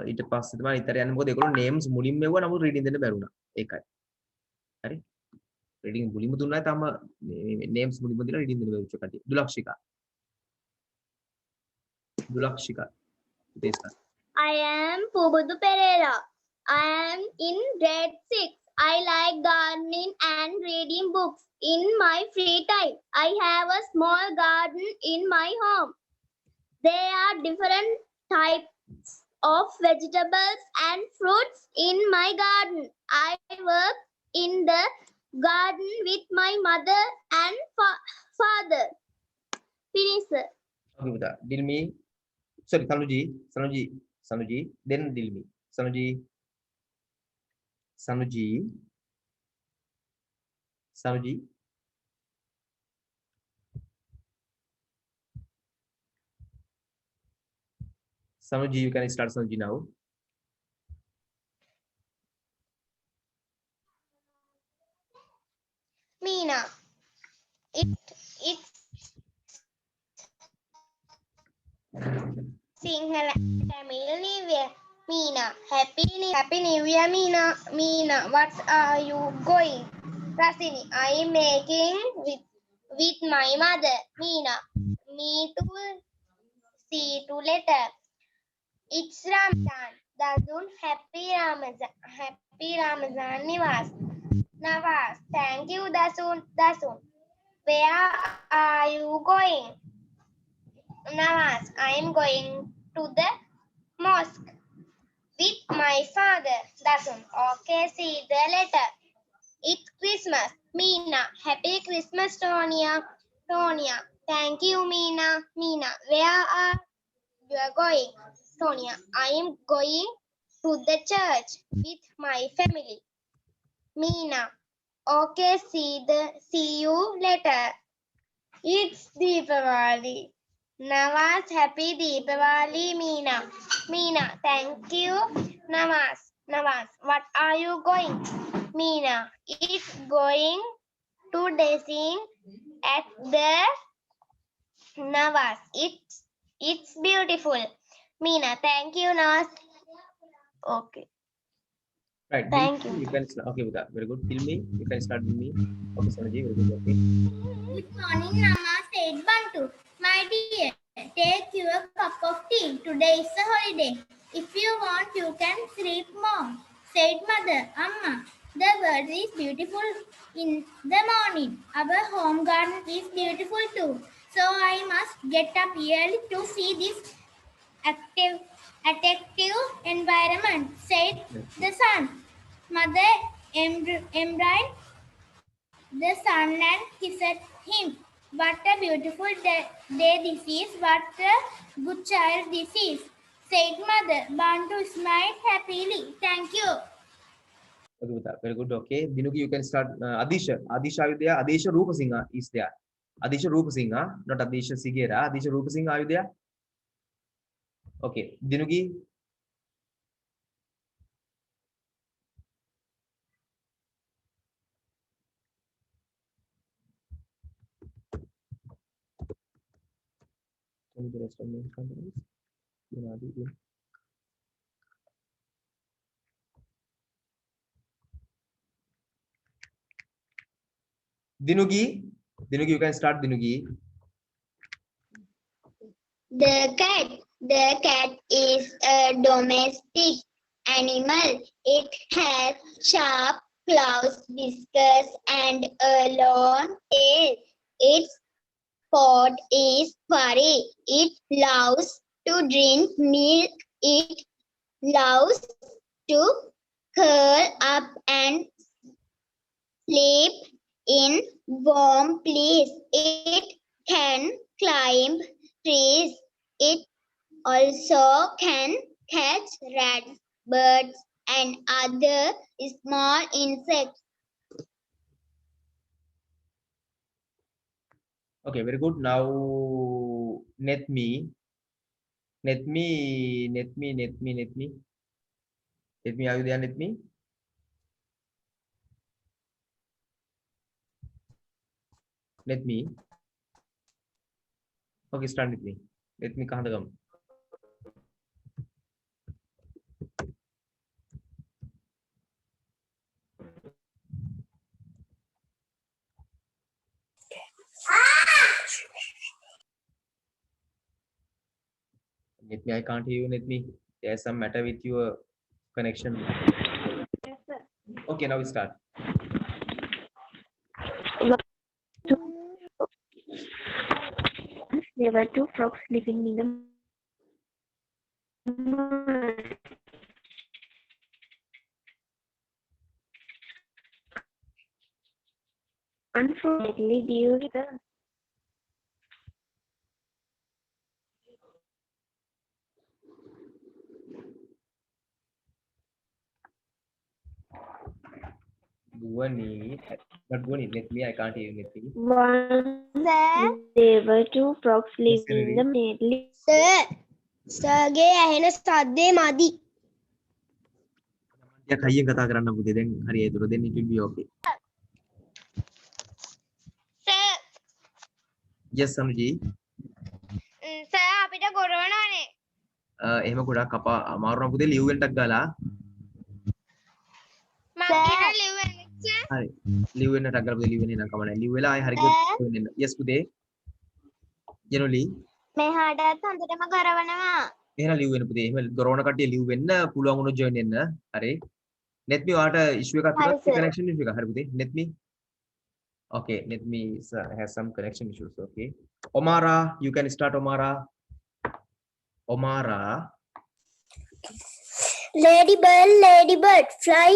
Speaker 1: ඊට පස්සේ තමයි ඉතර යන්නේ. මොකද ඒගොල්ලෝ names මුලින්ම එවුවා නමුත් රීඩින් දෙන්න බැරි වුණා. ඒකයි. හරි. රීඩින් මුලින්ම දුන්නා තාම names මුලින්ම දීලා රීඩින් දෙන්න බැරි වෙච්ච කටිය. දුලක්ෂිකා.
Speaker 3: I am Pubudu Pereira. I am in grade 6. I like gardening and reading books in my free time. I have a small garden in my home. There are different types of vegetables and fruits in my garden. I work in the garden with my mother and father. Finish, sir.
Speaker 1: Okay, Buddha. Dilmi. Sorry, Sanuji. Then Dilmi. Sanuji. Sanuji, you can start Sanuji now.
Speaker 3: Meena. It's Sinhala Tamil New Year. Meena. Happy New Year, Meena. Meena, what are you going? Rasini, I am making with my mother. Meena. Me too. See you later. It's Ramadan. Dasun, happy Ramadan. Happy Ramadan, Nawaz. Thank you, Dasun. Where are you going? Nawaz, I am going to the mosque with my father. Dasun, okay, see you later. It's Christmas. Meena, happy Christmas, Tonia. Thank you, Meena. Where are you going? Tonia, I am going to the church with my family. Meena, okay, see you later. It's Deepavali. Nawaz, happy Deepavali, Meena. Thank you, Nawaz, what are you going? Meena, it's going to dancing at the Nawaz. It's beautiful. Meena, thank you, Nawaz. Okay.
Speaker 1: Right.
Speaker 5: Thank
Speaker 1: You
Speaker 5: you.
Speaker 1: can start. Okay, with that. Very good. Tell me. You can start with me. Okay, Sanaji. Very good. Okay.
Speaker 3: Good morning, Rama, said Bantu. My dear, take your cup of tea. Today is a holiday. If you want, you can sleep more, said mother. Amma, the world is beautiful in the morning. Our home garden is beautiful too. So I must get up early to see this attractive environment, said the sun. Mother embraced the sun and kissed him. What a beautiful day this is. What a good child this is, said mother. Bantu smiled happily. Thank you.
Speaker 1: Okay, with that. Very good. Okay. Dinuki, you can start. Adisha. Adisha, are you there? Adisha Rupasingha is there. Adisha Rupasingha, not Adisha Sigera. Adisha Rupasingha, are you there? Okay. Dinuki. Tell me the rest of the companies. Dinugi. Dinugi, you can start. Dinugi.
Speaker 3: The cat is a domestic animal. It has sharp claws, whiskers, and a long tail. Its coat is furry. It loves to drink milk. It loves to curl up and sleep in warm place. It can climb trees. It also can catch rats, birds, and other small insects.
Speaker 1: Okay, very good. Now, Netmi. Netmi, are you there, Netmi? Netmi. Okay, start Netmi. Netmi, kahan tak hum? Netmi, I can't hear you, Netmi. There's some matter with your connection.
Speaker 5: Yes, sir.
Speaker 1: Okay, now we start.
Speaker 5: There were two frogs living in the mud. Unfortunately, due to the
Speaker 1: Bhuwani, not Bhuwani, Netmi, I can't hear you, Netmi.
Speaker 5: once there were two frogs
Speaker 1: Yes,
Speaker 5: living in the mud.
Speaker 3: සර්ගේ ඇහෙන සද්දේ මදි.
Speaker 1: ටිකක් හයියෙන් කතා කරන්න පුතේ. දැන් හරි ඒතර then it will be okay.
Speaker 3: Sir
Speaker 1: Yes, Sanuji.
Speaker 3: Sir අපිට කොරෝනානේ.
Speaker 1: එහෙම ගොඩක් අපා අමාරු නම් පුතේ ලිව් එකක් ගාලා.
Speaker 3: මම කියන ලිව් එක.
Speaker 1: හරි. ලිව් එකක් ගාලා පුතේ ලිව් වෙන්නේ නම් කම නැහැ. ලිව් වෙලා ආයි හරි ගියොත් වෙන්නේ. Yes පුතේ. ජනෝලි.
Speaker 3: මෙහාටත් හොඳටම කරවනවා.
Speaker 1: එහෙනම් ලිව් වෙන්න පුතේ. එහෙම දොරවන කට්ටිය ලිව් වෙන්න පුළුවන් වුණොත් join වෙන්න. හරි. Netmi ඔයාට issue එකක් තිබුණා connection issue එක. හරි පුතේ. Netmi. Okay, Netmi has some connection issues. Okay. Omara, you can start Omara. Omara.
Speaker 14: Ladybird, fly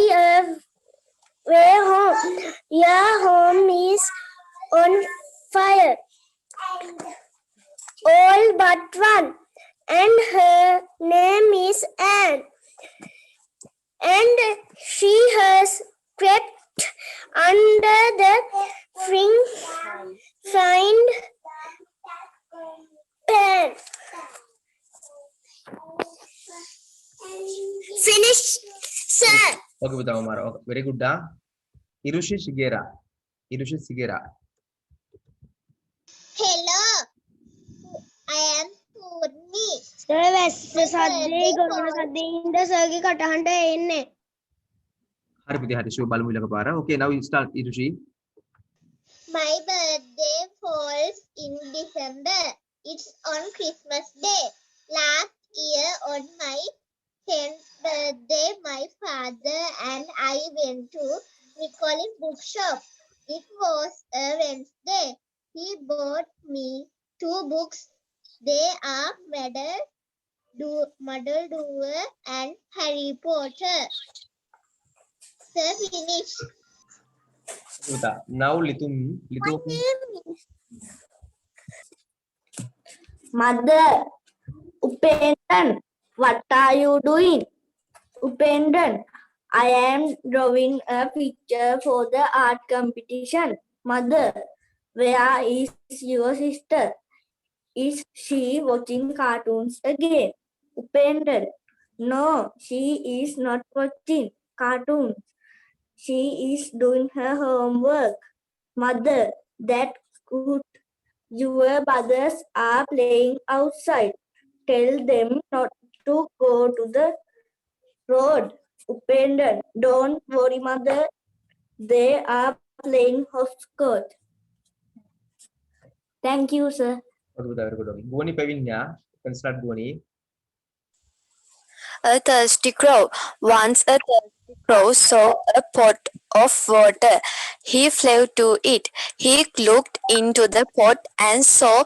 Speaker 14: away home. Your home is on fire. All but one, and her name is Anne. And she has crept under the frying pan. Finish, sir.
Speaker 1: Okay, Buddha Omara. Okay, very good. Hiroshi Shigera.
Speaker 3: Hello, I am Purni.
Speaker 14: Sir වැස්ස සද්දේ ගොරවන සද්දේ හින්දා සර්ගේ කටහඬ එන්නේ.
Speaker 1: Hari putih hari show balu mula kepara. Okay, now you start Irushi.
Speaker 3: My birthday falls in December. It's on Christmas Day. Last year on my 10th birthday, my father and I went to Nicholas bookshop. It was a Wednesday. He bought me 2 books. They are Muddle Doer and Harry Potter. Sir, finish.
Speaker 1: Now Litum.
Speaker 14: Mother, Upendran, what are you doing? Upendran, I am drawing a picture for the art competition. Mother, where is your sister? Is she watching cartoons again? Upendran, no, she is not watching cartoons. She is doing her homework. Mother, that's good. Your brothers are playing outside. Tell them not to go to the road. Upendran, don't worry, mother. They are playing hopscotch. Thank you, sir.
Speaker 1: Very good. Guani Pavinya. Can start Guani.
Speaker 16: A thirsty crow. Once a thirsty crow saw a pot of water. He flew to it. He looked into the pot and saw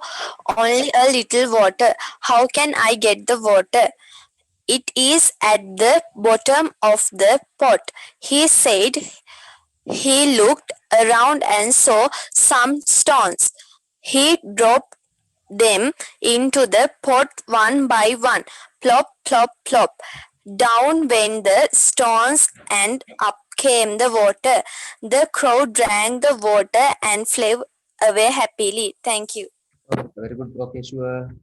Speaker 16: only a little water. How can I get the water? It is at the bottom of the pot, he said. He looked around and saw some stones. He dropped them into the pot one by one. Plop, plop, plop. Down went the stones and up came the water. The crow drank the water and flew away happily. Thank you.
Speaker 1: Okay, very good. Okay, sure.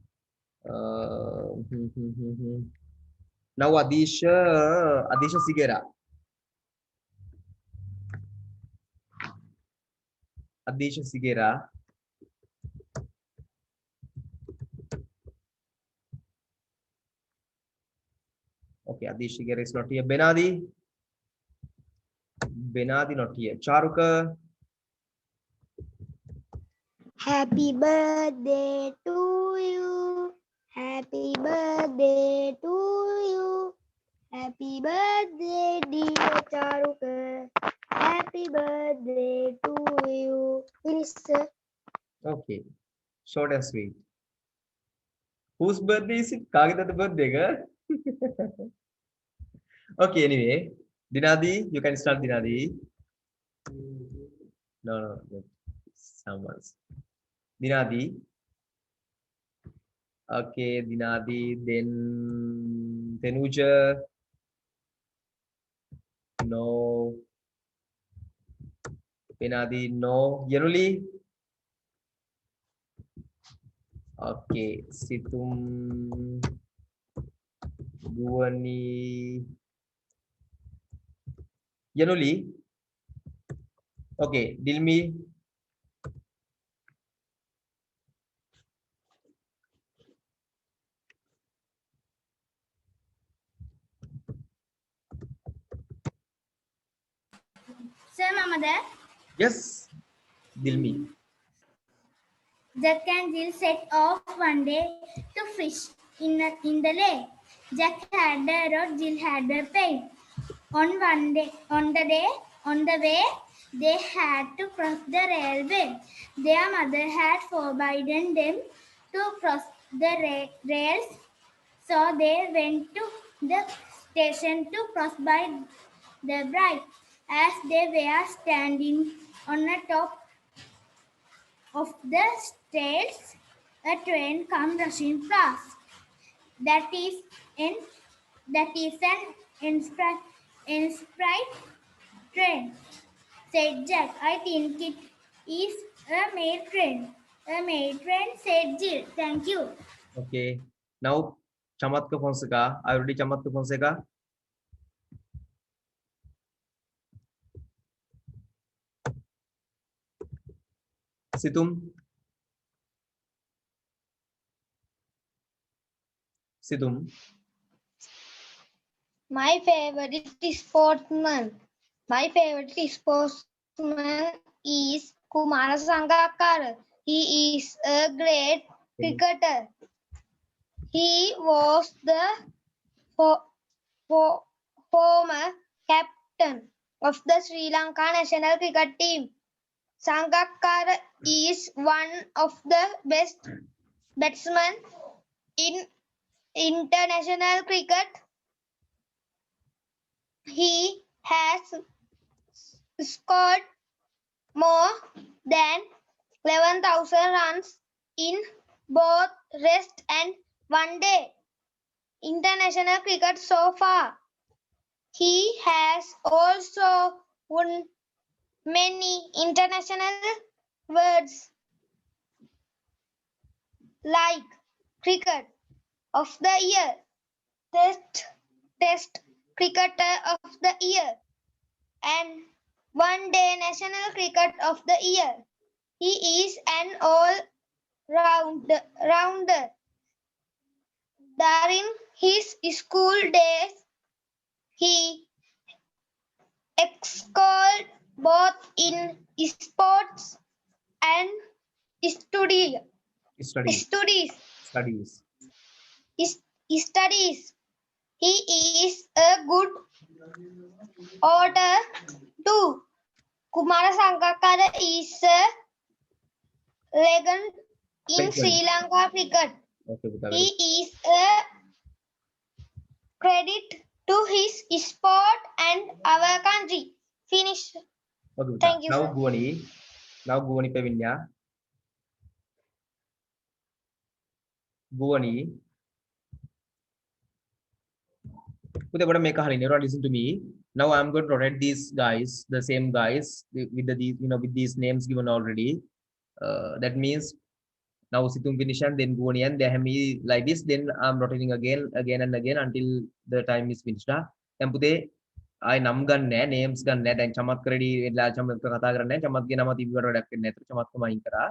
Speaker 1: Now Adisha Sigera. Adisha Sigera. Okay, Adisha Sigera is not here. Benadi not here. Charuka.
Speaker 5: Happy birthday to you. Happy birthday to you. Happy birthday, dear Charuka. Happy birthday to you. Finish, sir.
Speaker 1: Okay, short and sweet. Whose birthday is it? Kagita's birthday, girl. Okay, anyway. Dinadi, you can start Dinadi. No, someone's. Dinadi. Okay, Dinadi, then Tenuja. No. Dinadi, no. Yanuli. Okay, Situm. Guani. Yanuli. Okay, Dilmi.
Speaker 5: Sir, Mama there.
Speaker 1: Yes, Dilmi.
Speaker 5: Jack and Jill set off one day to fish in the lake. Jack had a rod, Jill had a pail. On the way, they had to cross the railway. Their mother had forbidden them to cross the rails, so they went to the station to cross by the bride. As they were standing on the top of the stairs, a train come rushing past. That is an Inspire train, said Jack. I think it is a mail train. A mail train, said Jill. Thank you.
Speaker 1: Okay. Now, Chamatka Fonseca. Are you ready, Chamatka Fonseca? Situm. Situm.
Speaker 3: My favorite is sportsman. My favorite sportsman is Kumara Sangakkara. He is a great cricketer. He was the former captain of the Sri Lanka national cricket team. Sangakkara is one of the best batsmen in international cricket. He has scored more than 11,000 runs in both Test and One Day international cricket so far. He has also won many international awards like Cricket of the Year, Test Cricketer of the Year, and One Day National Cricket of the Year. He is an all-rounder. During his school days, he excelled both in sports and study,
Speaker 1: Studies.
Speaker 3: studies.
Speaker 1: Studies.
Speaker 3: Studies. He is a good author too. Kumara Sangakkara is a legend in Sri Lanka cricket.
Speaker 1: Okay,
Speaker 3: He is a credit to his sport and our country. Finish.
Speaker 1: Okay,
Speaker 3: Thank you,
Speaker 1: now
Speaker 3: sir.
Speaker 1: Guvani. Now Guvani Pevinya. Guvani. Listen to me. Now I'm going to rotate these guys, the same guys with with these names given already. That means now Situng finish and then Guvani and Dehami like this. Then I'm rotating again and again until the time is finished. And pute I nam gun names gun net and chamat kredi la chamat kata කරන්නේ chamat ගේ නම තිබ්බට වැඩක් වෙන්නේ නැහැ. chamat කොම අයින් කරා.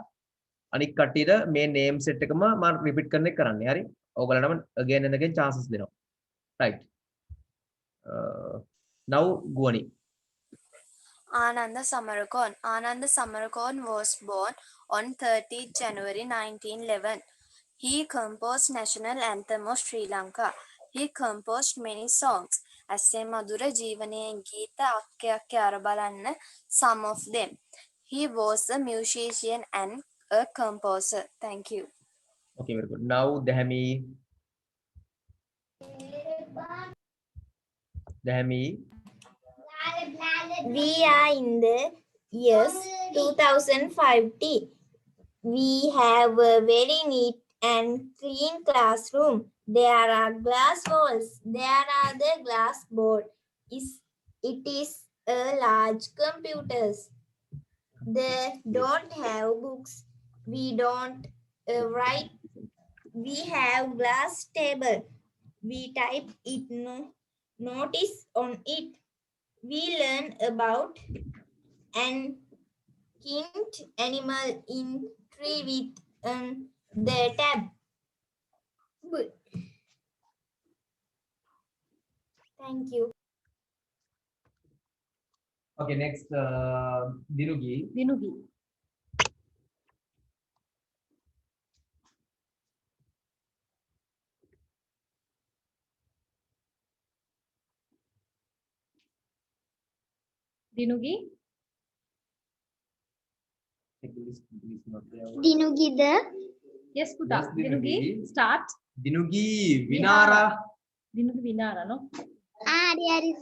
Speaker 1: අනික් කට්ටියට මේ name set එකම මම repeat කරන එක කරන්නේ. හරි. ඕගොල්ලන්ටම again and again chances දෙනවා. Right. Now Guvani.
Speaker 16: Ananda Samarakon. Ananda Samarakon was born on 30 January 1911. He composed national anthem of Sri Lanka. He composed many songs. Asse Madura Jeevane Geeta Akke Akke Arabalanna, some of them. He was a musician and a composer. Thank you.
Speaker 1: Okay, very good. Now Dehami. Dehami.
Speaker 8: We are in the years 2050. We have a very neat and clean classroom. There are glass walls. There are the glass board. It is a large computers. They don't have books. We don't write. We have glass table. We type it notice on it. We learn about an kinked animal in tree with the tab. Good. Thank you.
Speaker 1: Okay, next Dinugi.
Speaker 11: Dinugi.
Speaker 3: Dinugi the
Speaker 11: Yes, Puta.
Speaker 1: Yes, Dinugi.
Speaker 11: Dinugi. Start.
Speaker 1: Dinugi Vinara.
Speaker 11: Dinugi Vinara, no?
Speaker 3: there is.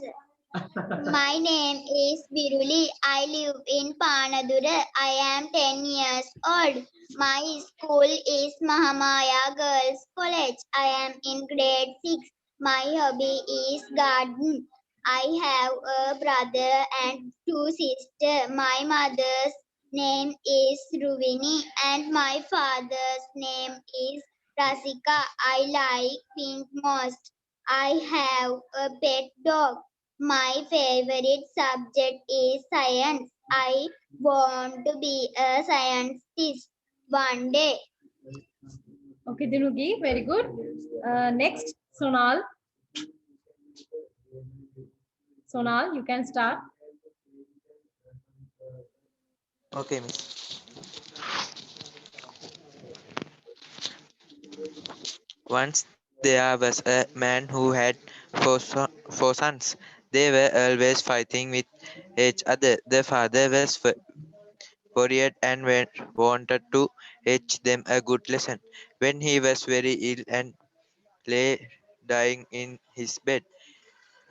Speaker 3: My name is Viruli. I live in Panadura. I am 10 years old. My school is Mahamaya Girls College. I am in grade 6. My hobby is garden. I have a brother and 2 sisters. My mother's name is Ruvini and my father's name is Rasika. I like pink most. I have a pet dog. My favorite subject is science. I want to be a scientist one day.
Speaker 11: Okay, Dinugi, very good. Next, Sonal. Sonal, you can start.
Speaker 12: Okay, miss. Once there was a man who had four sons. They were always fighting with each other. The father was worried and wanted to teach them a good lesson. When he was very ill and lay dying in his bed,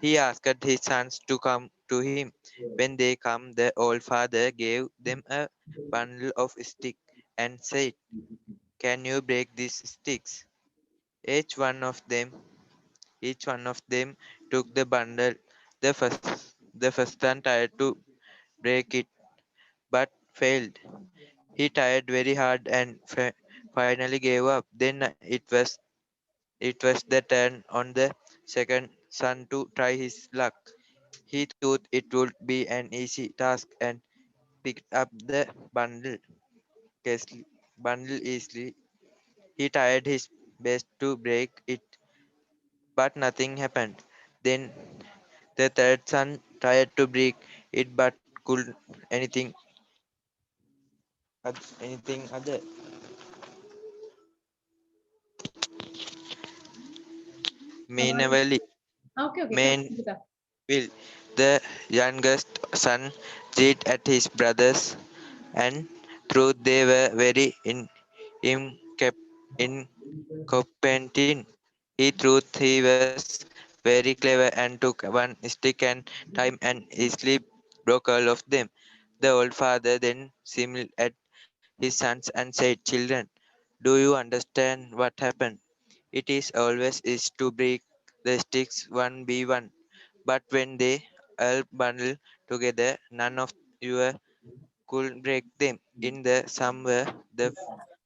Speaker 12: he asked his sons to come to him. When they came, the old father gave them a bundle of sticks and said, "Can you break these sticks?" Each one of them Each one of them took the bundle. The first son tried to break it, but failed. He tried very hard and finally gave up. Then it was the turn on the second son to try his luck. He thought it would be an easy task and picked up the bundle easily. He tried his best to break it, but nothing happened. Then the third son tried to break it but couldn't anything other. Meanwhile,
Speaker 11: Okay, okay.
Speaker 12: meanwhile, the youngest son cheated at his brothers, and though they were very incompetent, he was very clever and took one stick and time and easily broke all of them. The old father then smiled at his sons and said, "Children, do you understand what happened? It is always is to break the sticks one by one, but when they all bundle together, none of you could break them. In the somewhere, the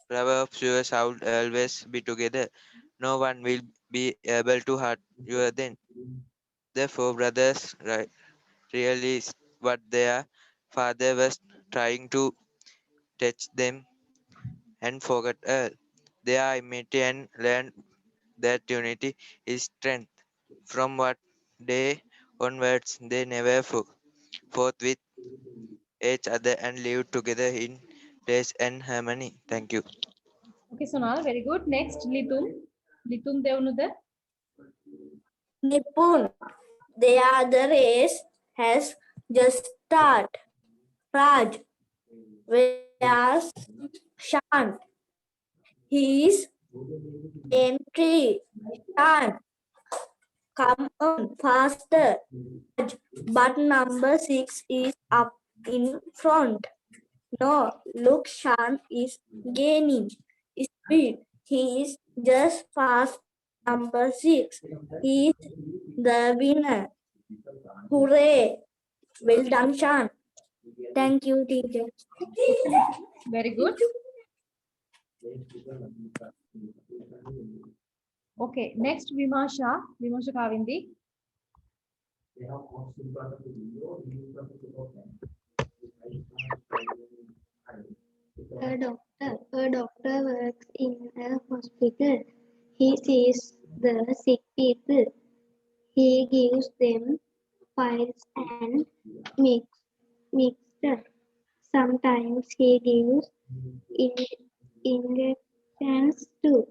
Speaker 12: flower of your should always be together. No one will be able to hurt you then." The four brothers realized what their father was trying to teach them and forgot all. They are imitated and learned that unity is strength. From what day onwards, they never fought with each other and lived together in peace and harmony. Thank you.
Speaker 11: Okay, Sonal, very good. Next, Litum. Litum Devnuda.
Speaker 14: Nipun, the other race has just started. Raj, where's Shant? He's entry. Shant, come on, faster. Raj, but number 6 is up in front. No, look, Shant is gaining speed. He is just past number 6. He is the winner. Hooray! Well done, Shan. Thank you, teacher.
Speaker 11: Very good. Okay, next Vimasha. Vimasha Kavindi.
Speaker 6: A doctor works in a hospital. He sees the sick people. He gives them pills and mixture. Sometimes he gives injections too.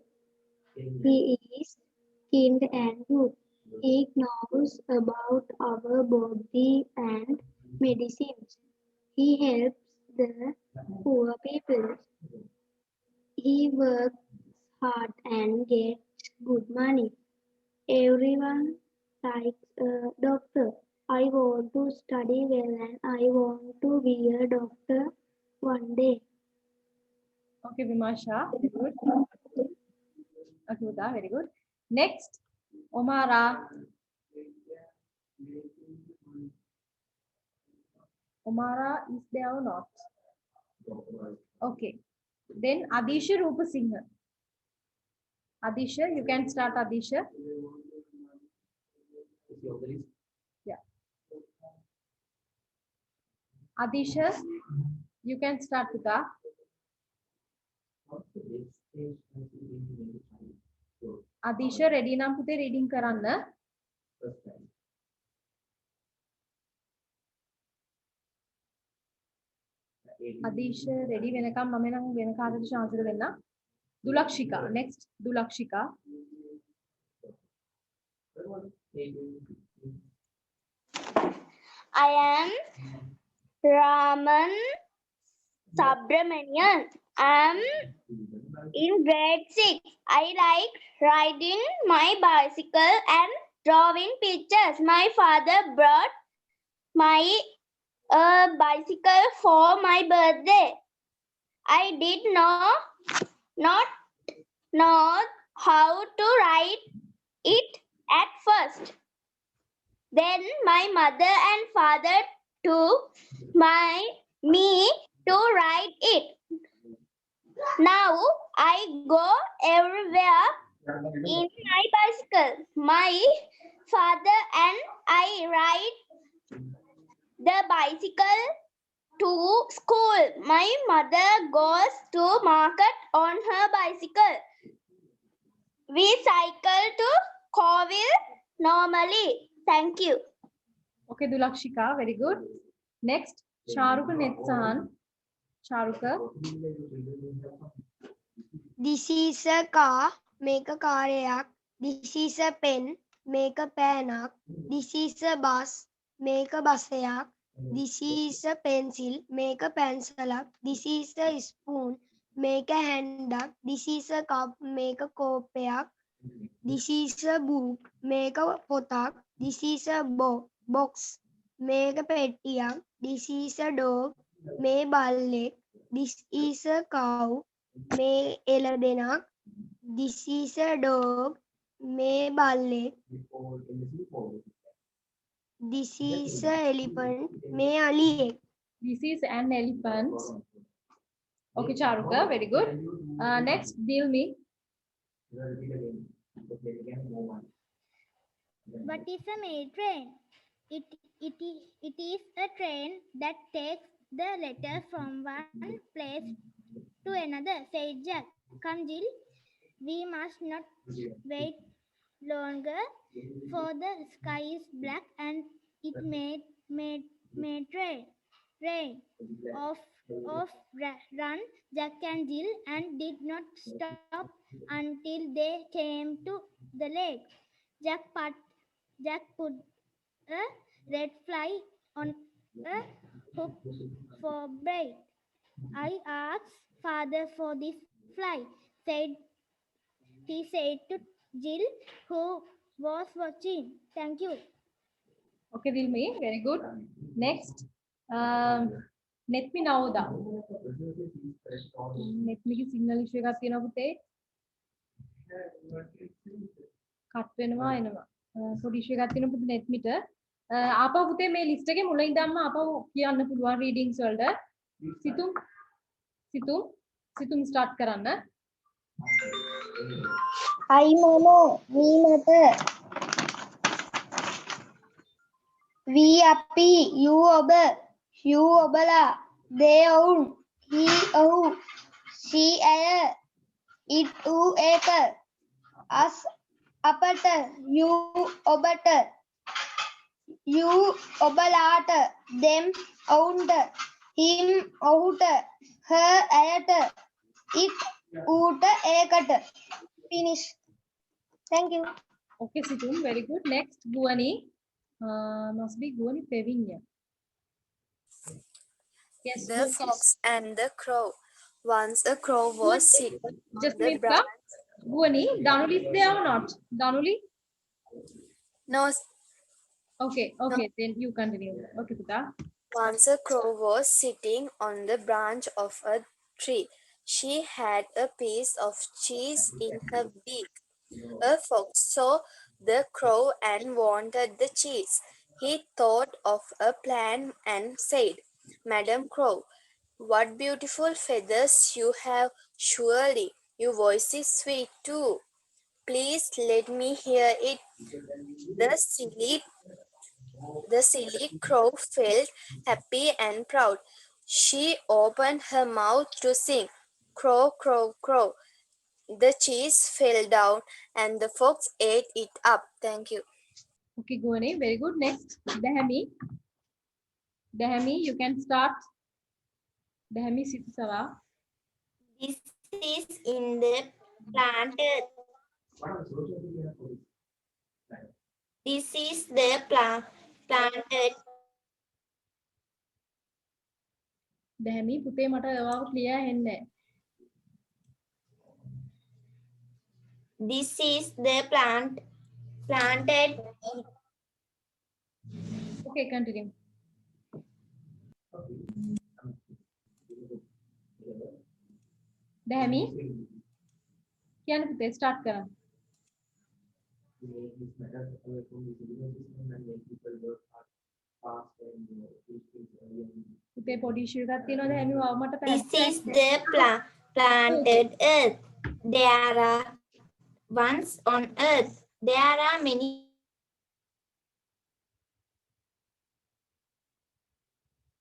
Speaker 6: He is kind and good. He knows about our body and medicines. He helps the poor people. He works hard and gets good money. Everyone likes a doctor. I want to study well and I want to be a doctor one day.
Speaker 11: Okay, Vimasha. Very good. Okay, Uda, very good. Next, Omara. Omara is there or not? Okay. Then Adisha Rupa Singh. Adisha, you can start, Adisha. Yeah. Adisha, you can start with that. Adisha, ready now pute reading karanna. Adish ready venakam mama නම් වෙන කාටද chance එක දෙන්න. Dulakshika. Next Dulakshika.
Speaker 14: I am Raman Subramanian. I am in grade 6. I like riding my bicycle and drawing pictures. My father brought my bicycle for my birthday. I did not know how to ride it at first. Then my mother and father took me to ride it. Now I go everywhere in my bicycle. My father and I ride the bicycle to school. My mother goes to market on her bicycle. We cycle to Coville normally. Thank you.
Speaker 11: Okay, Dulakshika, very good. Next, Sharuka Netsan. Sharuka.
Speaker 17: This is a car, make a car. This is a pen, make a pen. This is a bus, make a bus. This is a pencil, make a pencil. This is a spoon, make a hand. This is a cup, make a cup. This is a book, make a potak. This is a box, make a petty. This is a dog, make ballet. This is a cow, make eladenak. This is a dog, make ballet. This is an elephant, may aliye.
Speaker 11: This is an elephant. Okay, Charuka, very good. Next, Dilmi.
Speaker 3: What is a mail train? It is a train that takes the letter from one place to another, said Jack. Come, Jill, we must not wait longer, for the sky is black and it may rain. Off run Jack and Jill and did not stop until they came to the lake. Jack put a red fly on a hook for bait. I asked father for this fly, he said to Jill, who was watching. Thank you.
Speaker 11: Okay, Dilmi, very good. Next, Netmi Nauda. Netmi ki signal issue එකක් තියෙනවා පුතේ. Cut වෙනවා එනවා. පොඩි issue එකක් තියෙනවා පුතේ netමිට. ආපහු පුතේ මේ list එකේ මුලින් ඉඳන්ම ආපහු කියන්න පුළුවන් readings වලට. සිතුම් start කරන්න.
Speaker 17: I momo, me mata. We අපි you ඔබලා they ඔවුන් he ඔහු she ඇය it ඌ ඒක us අපට you ඔබට you ඔබලාට them ඔවුන්ට him ඔහුට her ඇයට it ඌට ඒකට. Finish. Thank you.
Speaker 11: Okay, Situm, very good. Next, Guani. Must be Guani Pevinya. Yes,
Speaker 16: The fox and the crow. Once a crow was sitting
Speaker 11: just
Speaker 16: on the
Speaker 11: wait,
Speaker 16: branch.
Speaker 11: Guani, Danuli is there or not? Danuli?
Speaker 16: No.
Speaker 11: Okay, then you continue. Okay, Pita.
Speaker 16: Once a crow was sitting on the branch of a tree. She had a piece of cheese in her beak. A fox saw the crow and wanted the cheese. He thought of a plan and said, Madam Crow, what beautiful feathers you have. Surely your voice is sweet too. Please let me hear it. The silly crow felt happy and proud. She opened her mouth to sing, crow, crow, crow. The cheese fell down and the fox ate it up. Thank you.
Speaker 11: Okay, Guani, very good. Next, Dahami. Dahami, you can start. Dahami Sitasawa.
Speaker 8: This is in the planted. This is the planted.
Speaker 11: Dahami පුතේ මට ඔයාව clear හෙන්නේ.
Speaker 8: This is the planted.
Speaker 11: Okay, continue. Dahami කියන්න පුතේ start කරන්න. පුතේ පොඩි issue එකක් තියෙනවා Dahami ඔයාව මට
Speaker 8: This is the planted earth. There are once on earth. There are many.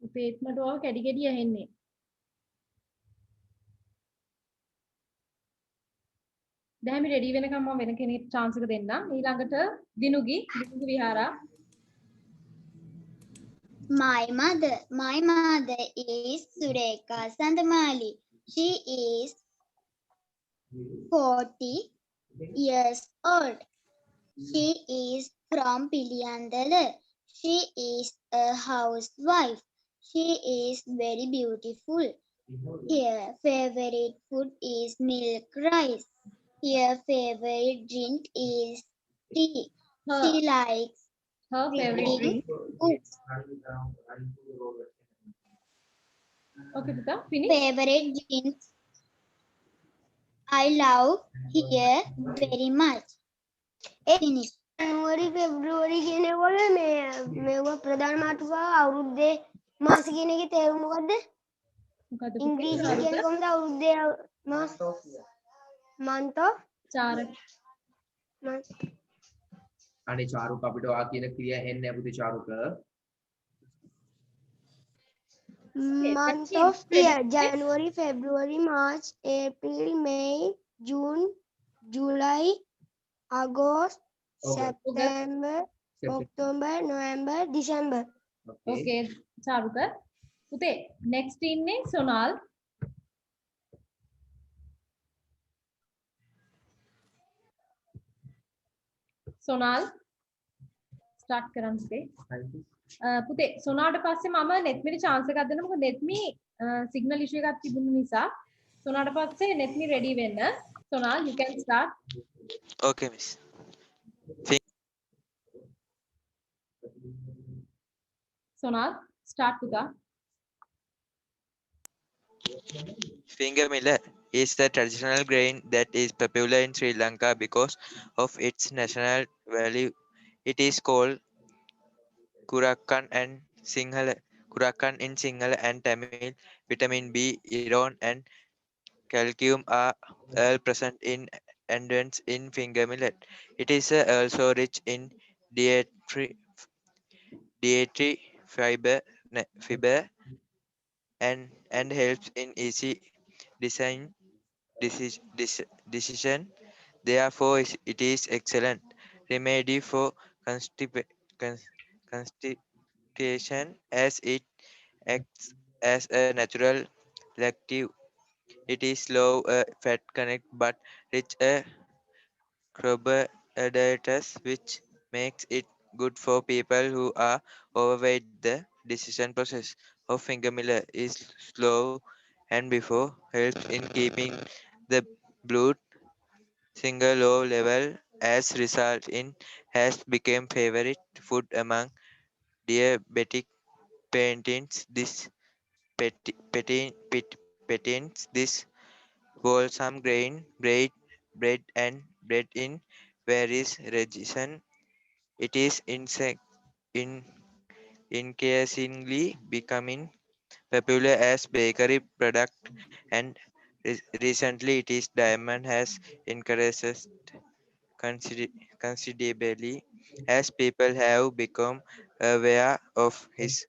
Speaker 11: පුතේත් මට ඔයාව කැඩි කැඩි ඇහෙන්නේ. Dahami ready වෙනකම් මම වෙන කෙනෙක්ට chance එක දෙන්නම්. ඊළඟට දිනුගි විහාරා.
Speaker 15: My mother is Sureka Sandamali. She is 40 years old. She is from Piliandala. She is a housewife. She is very beautiful. Her favorite food is milk rice. Her favorite drink is tea. She likes
Speaker 11: her favorite drink.
Speaker 15: Books.
Speaker 11: Okay, Pita, finish.
Speaker 15: Favorite drinks. I love here very much. Finish.
Speaker 17: ජනවාරි February කියනකොට මේව ප්‍රධාන මාතෘකාව අවුරුද්දේ මාස කියන එකේ තේරුම මොකද්ද? ඉංග්‍රීසි කියන්නේ කොහොමද අවුරුද්දේ මාස? month of
Speaker 11: Charaka.
Speaker 1: අනේ චාරුක අපිට ඔයා කියන ක්‍රියා එන්නේ නැහැ පුතේ චාරුක.
Speaker 17: month of year January, February, March, April, May, June, July, August, September, October, November, December.
Speaker 11: Okay, චාරුක. පුතේ next ඉන්නේ සොනාල්. සොනාල් start කරන්න පුතේ. පුතේ සොනාට පස්සේ මම නෙත්මිට chance එකක් දෙන්න. මොකද නෙත්මි signal issue එකක් තිබුණ නිසා සොනාට පස්සේ නෙත්මි ready වෙන්න. සොනාල් you can start.
Speaker 12: Okay, miss.
Speaker 11: Sonal, start පුතා.
Speaker 12: Finger millet is the traditional grain that is popular in Sri Lanka because of its national value. It is called Kurakan and Sinhala. Kurakan in Sinhala and Tamil. Vitamin B, iron, and calcium are all present in abundance in finger millet. It is also rich in dietary fiber and helps in easy decision. Therefore, it is excellent remedy for constipation as it acts as a natural laxative. It is low fat content but rich carbohydrates, which makes it good for people who are overweight. The decision process of finger millet is slow and before helps in keeping the blood sugar low level. As result in has become favorite food among diabetic patients. This patients this wholesome grain bread in various regions. It is increasingly becoming popular as bakery product, and recently it is diamond has increased considerably as people have become aware of its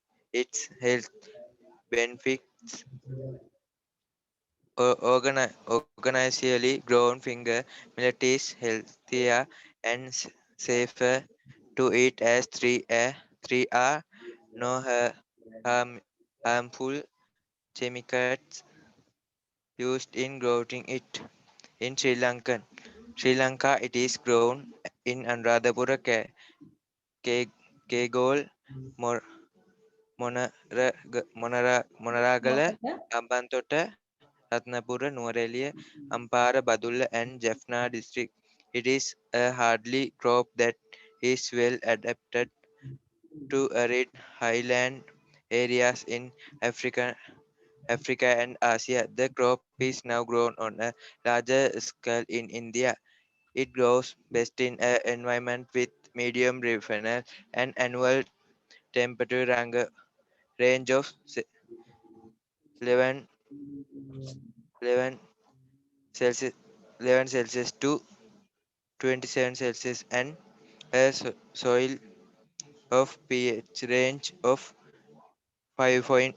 Speaker 12: health benefits. Organically grown finger millet is healthier and safer to eat as 3 are no harmful chemicals used in growing it. In Sri Lanka, it is grown in Anuradhapura, Kegol, Monaragala, Ambantota, Ratnapura, Nuwareliya, Ampara, Badulla and Jaffna district. It is a hardy crop that is well adapted to arid highland areas in Africa and Asia. The crop is now grown on a larger scale in India. It grows best in an environment with medium rainfall and annual temperature range of 11, 11 Celsius, 11 Celsius to 27 Celsius and a soil of pH range of 5.0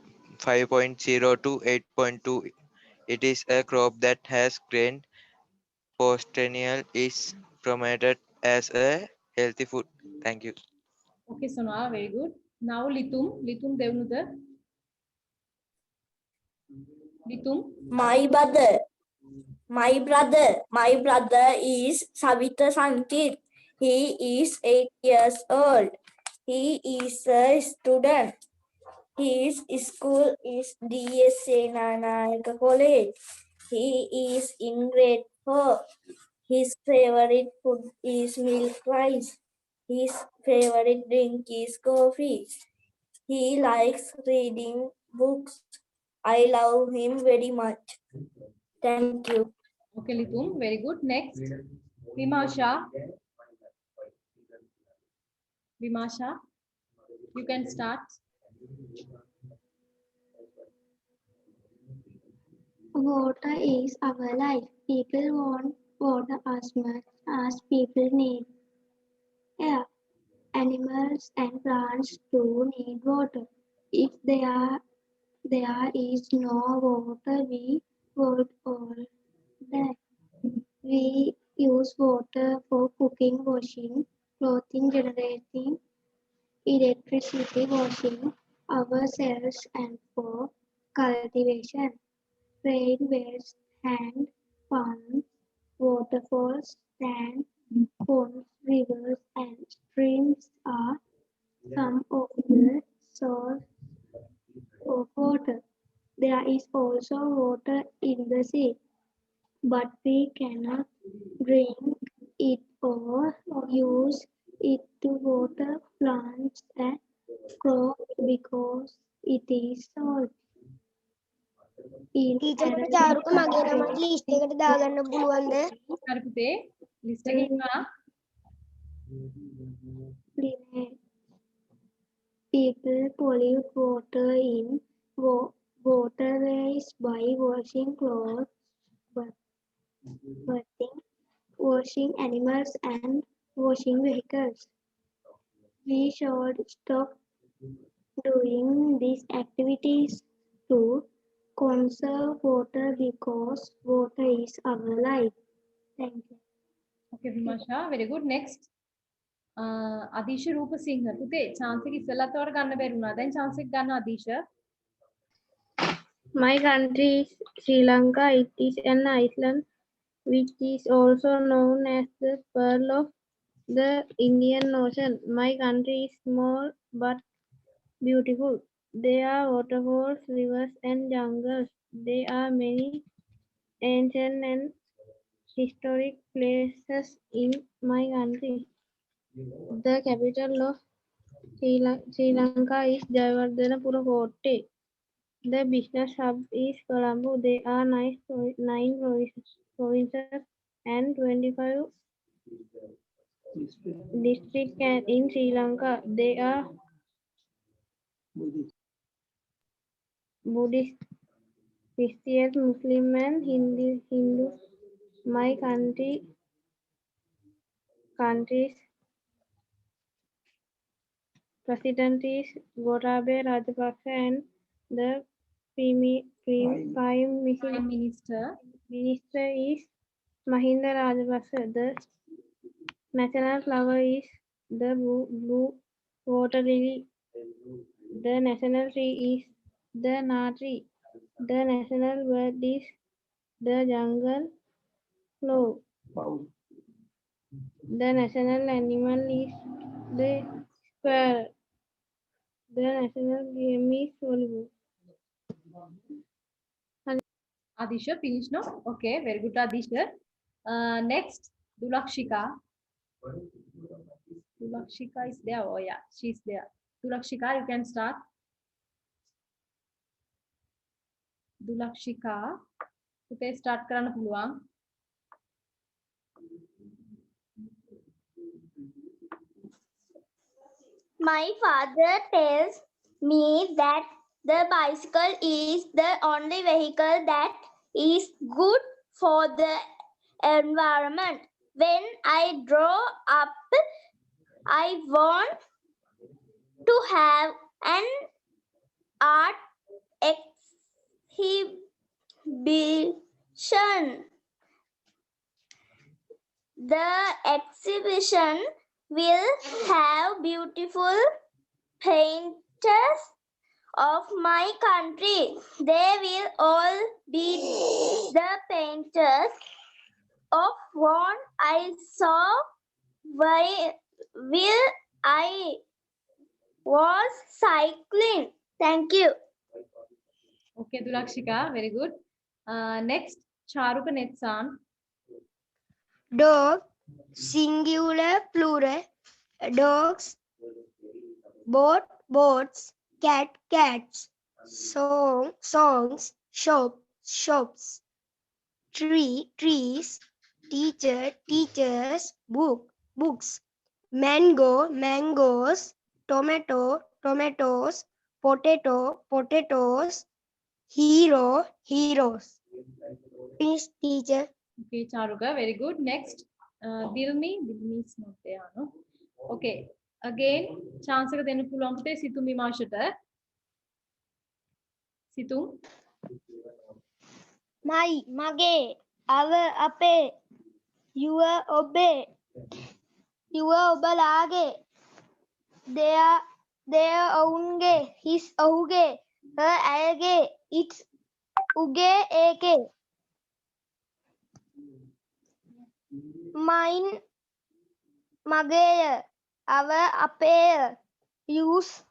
Speaker 12: to 8.2. It is a crop that has grain potential is promoted as a healthy food. Thank you.
Speaker 11: Okay, Sonal, very good. Now Litum Devnuda. Litum.
Speaker 14: My brother is Savita Sankit. He is 8 years old. He is a student. His school is DSA Nanayaka College. He is in grade 4. His favorite food is milk rice. His favorite drink is coffee. He likes reading books. I love him very much. Thank you.
Speaker 11: Okay, Litum, very good. Next, Vimasha. Vimasha, you can start.
Speaker 6: Water is our life. People want water as much as people need air. Animals and plants too need water. If there is no water, we would all die. We use water for cooking, washing, clothing, generating electricity, washing ourselves, and for cultivation. Railways, hand pumps, waterfalls, dams, ponds, rivers, and streams are some of the source of water. There is also water in the sea, but we cannot drink it or use it to water plants and crops because it is salt. In
Speaker 17: teacher Charuka මගේ නමට list එකට දාගන්න පුළුවන්ද?
Speaker 11: හරි පුතේ, list එකේ ඉන්නවා.
Speaker 6: People pollute water in waterways by washing clothes, washing animals, and washing vehicles. We should stop doing these activities to conserve water because water is our life. Thank you.
Speaker 11: Okay, Vimasha, very good. Next, Adisha Rupasinghe. පුතේ, chance එක ඉස්සෙල්ලත් ඔයාලට ගන්න බැරි වුණා. දැන් chance එක ගන්න Adisha.
Speaker 18: My country is Sri Lanka. It is an island which is also known as the Pearl of the Indian Ocean. My country is small but beautiful. There are waterfalls, rivers, and jungles. There are many ancient and historic places in my country. The capital of Sri Lanka is Jayawardhanapura Kotte. The business hub is Colombo. There are 9 provinces and 25 districts in Sri Lanka. They are Buddhist, Christian, Muslim, and Hindu. My country's president is Gotabaya Rajapaksa, and the prime minister is Mahinda Rajapaksa. The national flower is the blue water lily. The national tree is the Na tree. The national bird is the jungle crow. The national animal is the squirrel. The national game is volleyball.
Speaker 11: Adisha, finish now? Okay, very good, Adisha. Next, Dulakshika. Dulakshika is there. Oh, yeah, she's there. Dulakshika, you can start. Dulakshika. පුතේ start කරන්න පුළුවන්.
Speaker 14: My father tells me that the bicycle is the only vehicle that is good for the environment. When I grow up, I want to have an art exhibition. The exhibition will have beautiful painters of my country. They will all be the painters of what I saw while I was cycling. Thank you.
Speaker 11: Okay, Dulakshika, very good. Next, Charuka Netsan.
Speaker 17: Dog, singular, plural. Dogs, boat, boats. Cat, cats. Song, songs, shop, shops. Tree, trees. Teacher, teachers. Book, books. Mango, mangoes. Tomato, tomatoes. Potato, potatoes. Hero, heroes. Finish, teacher.
Speaker 11: Okay, Charuka, very good. Next, Dilmi. Dilmi is not there, no? Okay, again, chance එක දෙන්න පුළුවන් පුතේ සිතුම් විමාශයට. සිතුම්.
Speaker 3: My, mage, our, ape, your, obey, your, obalage, their, ounge, his, ouge, her, ayage, its, uge, eke. Mine, mage, our, ape, use,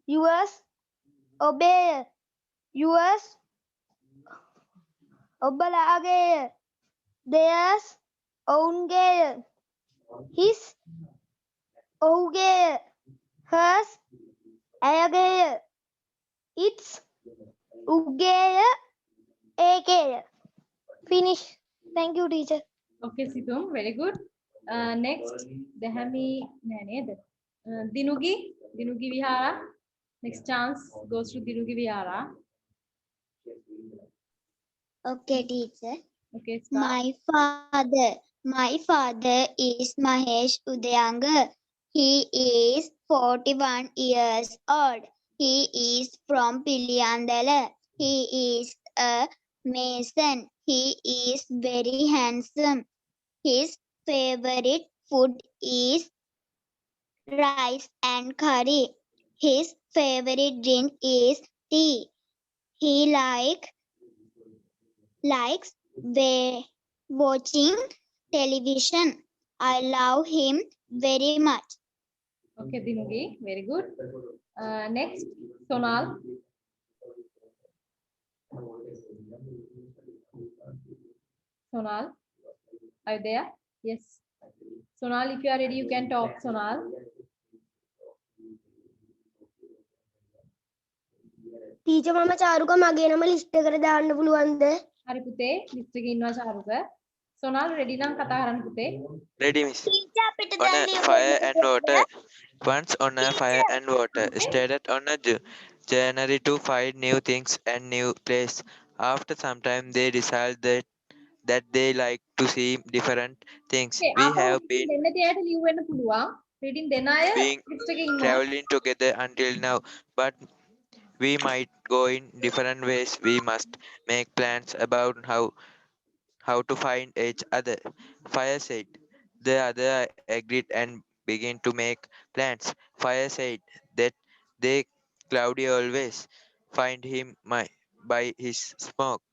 Speaker 3: yours, obey, yours, ඔබලාගේ theirs ඔවුන්ගේ his ඔහුගේ hers ඇයගේ its උගේය ඒකේය. Finish. Thank you, teacher.
Speaker 11: Okay, Situm, very good. Next, Dehami neda. Dinugi Vihara. Next chance goes to Dinugi Vihara.
Speaker 15: Okay, teacher.
Speaker 11: Okay, start.
Speaker 15: My father is Mahesh Udayanga. He is 41 years old. He is from Piliandala. He is a mason. He is very handsome. His favorite food is rice and curry. His favorite drink is tea. He likes watching television. I love him very much.
Speaker 11: Okay, Dinugi, very good. Next, Sonal. Sonal, are you there? Yes. Sonal, if you are ready, you can talk, Sonal.
Speaker 17: Teacher මම චාරුක මගේ නම list එකට දාන්න පුළුවන්ද?
Speaker 11: හරි පුතේ, list එකේ ඉන්නවා චාරුක. Sonal ready නම් කතා කරන්න පුතේ.
Speaker 12: Ready, miss. On a fire and water. Once on a fire and water, started on a journey to find new things and new place. After some time, they decided that they like to see different things.
Speaker 11: Okay,
Speaker 12: We
Speaker 11: ආපහු
Speaker 12: have
Speaker 11: reading
Speaker 12: been
Speaker 11: දෙන්න තියාට ලියු වෙන්න පුළුවන්. Reading දෙන අය
Speaker 12: being
Speaker 11: list එකේ ඉන්නවා.
Speaker 12: traveling together until now, but we might go in different ways. We must make plans about how to find each other. Fire said. The other agreed and began to make plans. Fire said that they cloudy always. find him by his smoke.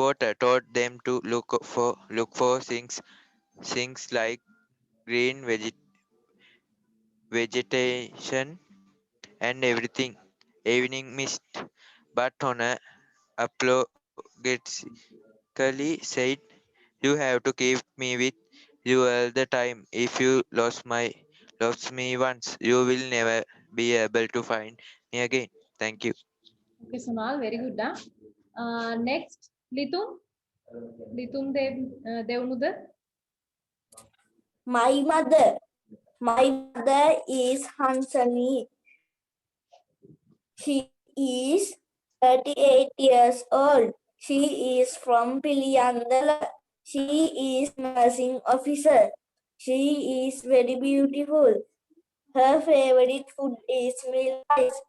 Speaker 12: Water taught them to look for things like green vegetation and everything. Evening mist. But Honor apologetically said, "You have to keep me with you all the time. If you lost me once, you will never be able to find me again." Thank you.
Speaker 11: Okay, Sonal, very good. Next, Litum. Litum Devanuda.
Speaker 14: My mother is Hansani. She is 38 years old. She is from Piliyandala. She is nursing officer. She is very beautiful. Her favorite food is milk rice.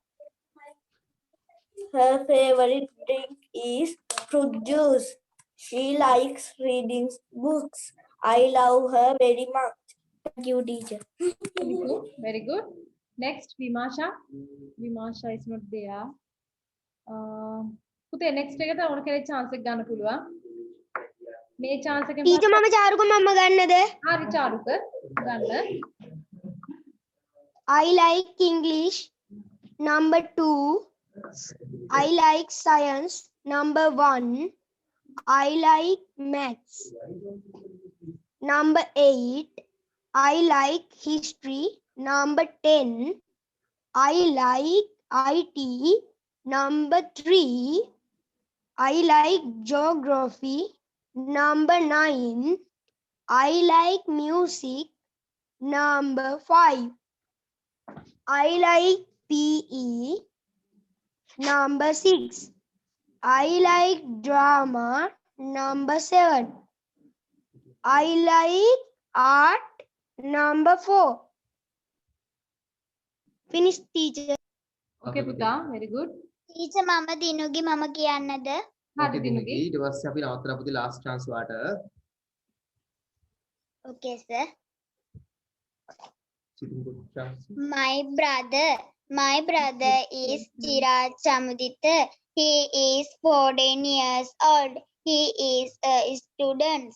Speaker 14: Her favorite drink is fruit juice. She likes reading books. I love her very much. Thank you, teacher.
Speaker 11: Very good. Next, Vimasha. Vimasha is not there. පුතේ next එක තව ඕන කෙනෙක් chance එක ගන්න පුළුවන්. මේ chance එකෙන්
Speaker 17: ටීචර් මම චාරුක මම ගන්නද?
Speaker 11: හරි චාරුක ගන්න.
Speaker 17: I like English. Number 2. I like science. Number 1. I like maths. Number 8. I like history. Number 10. I like IT. Number 3. I like geography. Number 9. I like music. Number 5. I like PE. Number 6. I like drama. Number 7. I like art. Number 4. Finish, teacher.
Speaker 11: Okay, පුතා. Very good.
Speaker 3: Teacher මම දිනුගේ මම කියන්නද?
Speaker 11: හරි දිනුගේ.
Speaker 1: ඊට පස්සේ අපි නවත්තලා පුතේ last chance වාට.
Speaker 3: Okay, sir. My brother is Chirag Chamudita. He is 14 years old. He is a student.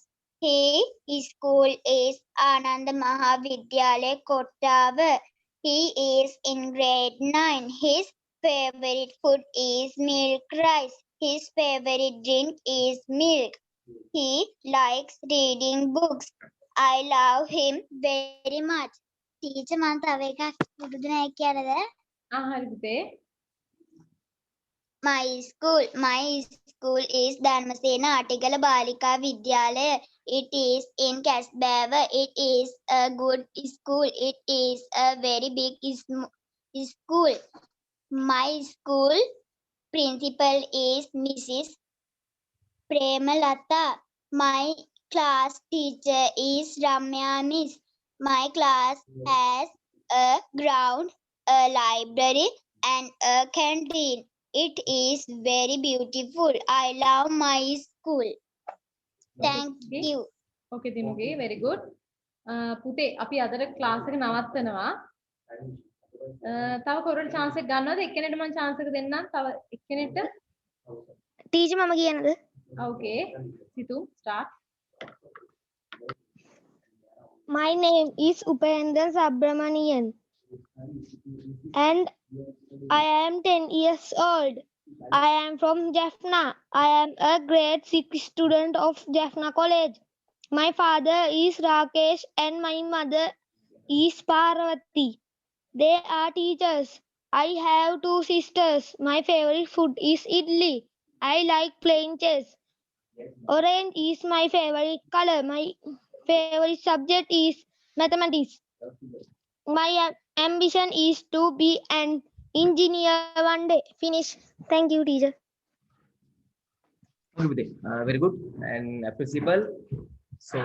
Speaker 3: His school is Ananda Mahavidyalaya, Kottava. He is in grade 9. His favorite food is milk rice. His favorite drink is milk. He likes reading books. I love him very much. Teacher මම තව එකක් පුරුදු නැහැ කියලාද?
Speaker 11: හරි පුතේ.
Speaker 3: My school is Dharmasena Atigala Balika Vidyalaya. It is in Casbava. It is a good school. It is a very big school. My school principal is Mrs. Premalata. My class teacher is Ramya Miss. My class has a ground, a library, and a canteen. It is very beautiful. I love my school. Thank you.
Speaker 11: Okay, දිනුගේ. Very good. පුතේ අපි අදට class එක නවත්තනවා. තව coral chance එක ගන්නවද? එක්කෙනෙක්ට මම chance එක දෙන්නම්. තව එක්කෙනෙක්ට.
Speaker 17: ටීචර් මම කියන්නද?
Speaker 11: Okay. Situ, start.
Speaker 17: My name is Upendra Subramanian and I am 10 years old. I am from Jaffna. I am a grade 6 student of Jaffna College. My father is Rakesh and my mother is Parvati. They are teachers. I have 2 sisters. My favorite food is idli. I like playing chess. Orange is my favorite color. My favorite subject is mathematics. My ambition is to be an engineer one day. Finish. Thank you, teacher.
Speaker 1: Very good and appreciable. So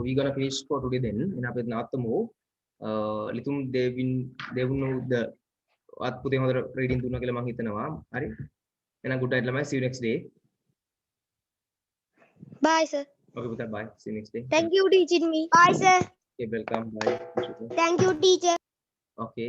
Speaker 1: we're gonna finish for today then. In අපේ නාත්තමු ලිතුම් දෙවුනුද වත් පුතේ හොඳට reading දුන්නා කියලා මම හිතනවා. හරි. එහෙනම් good night ළමයි. See you next day.
Speaker 17: Bye, sir.
Speaker 1: Okay, puta, bye. See you next day.
Speaker 17: Thank you, teaching me. Bye, sir.
Speaker 1: Okay, welcome. Bye.
Speaker 17: Thank you, teacher.
Speaker 1: Okay.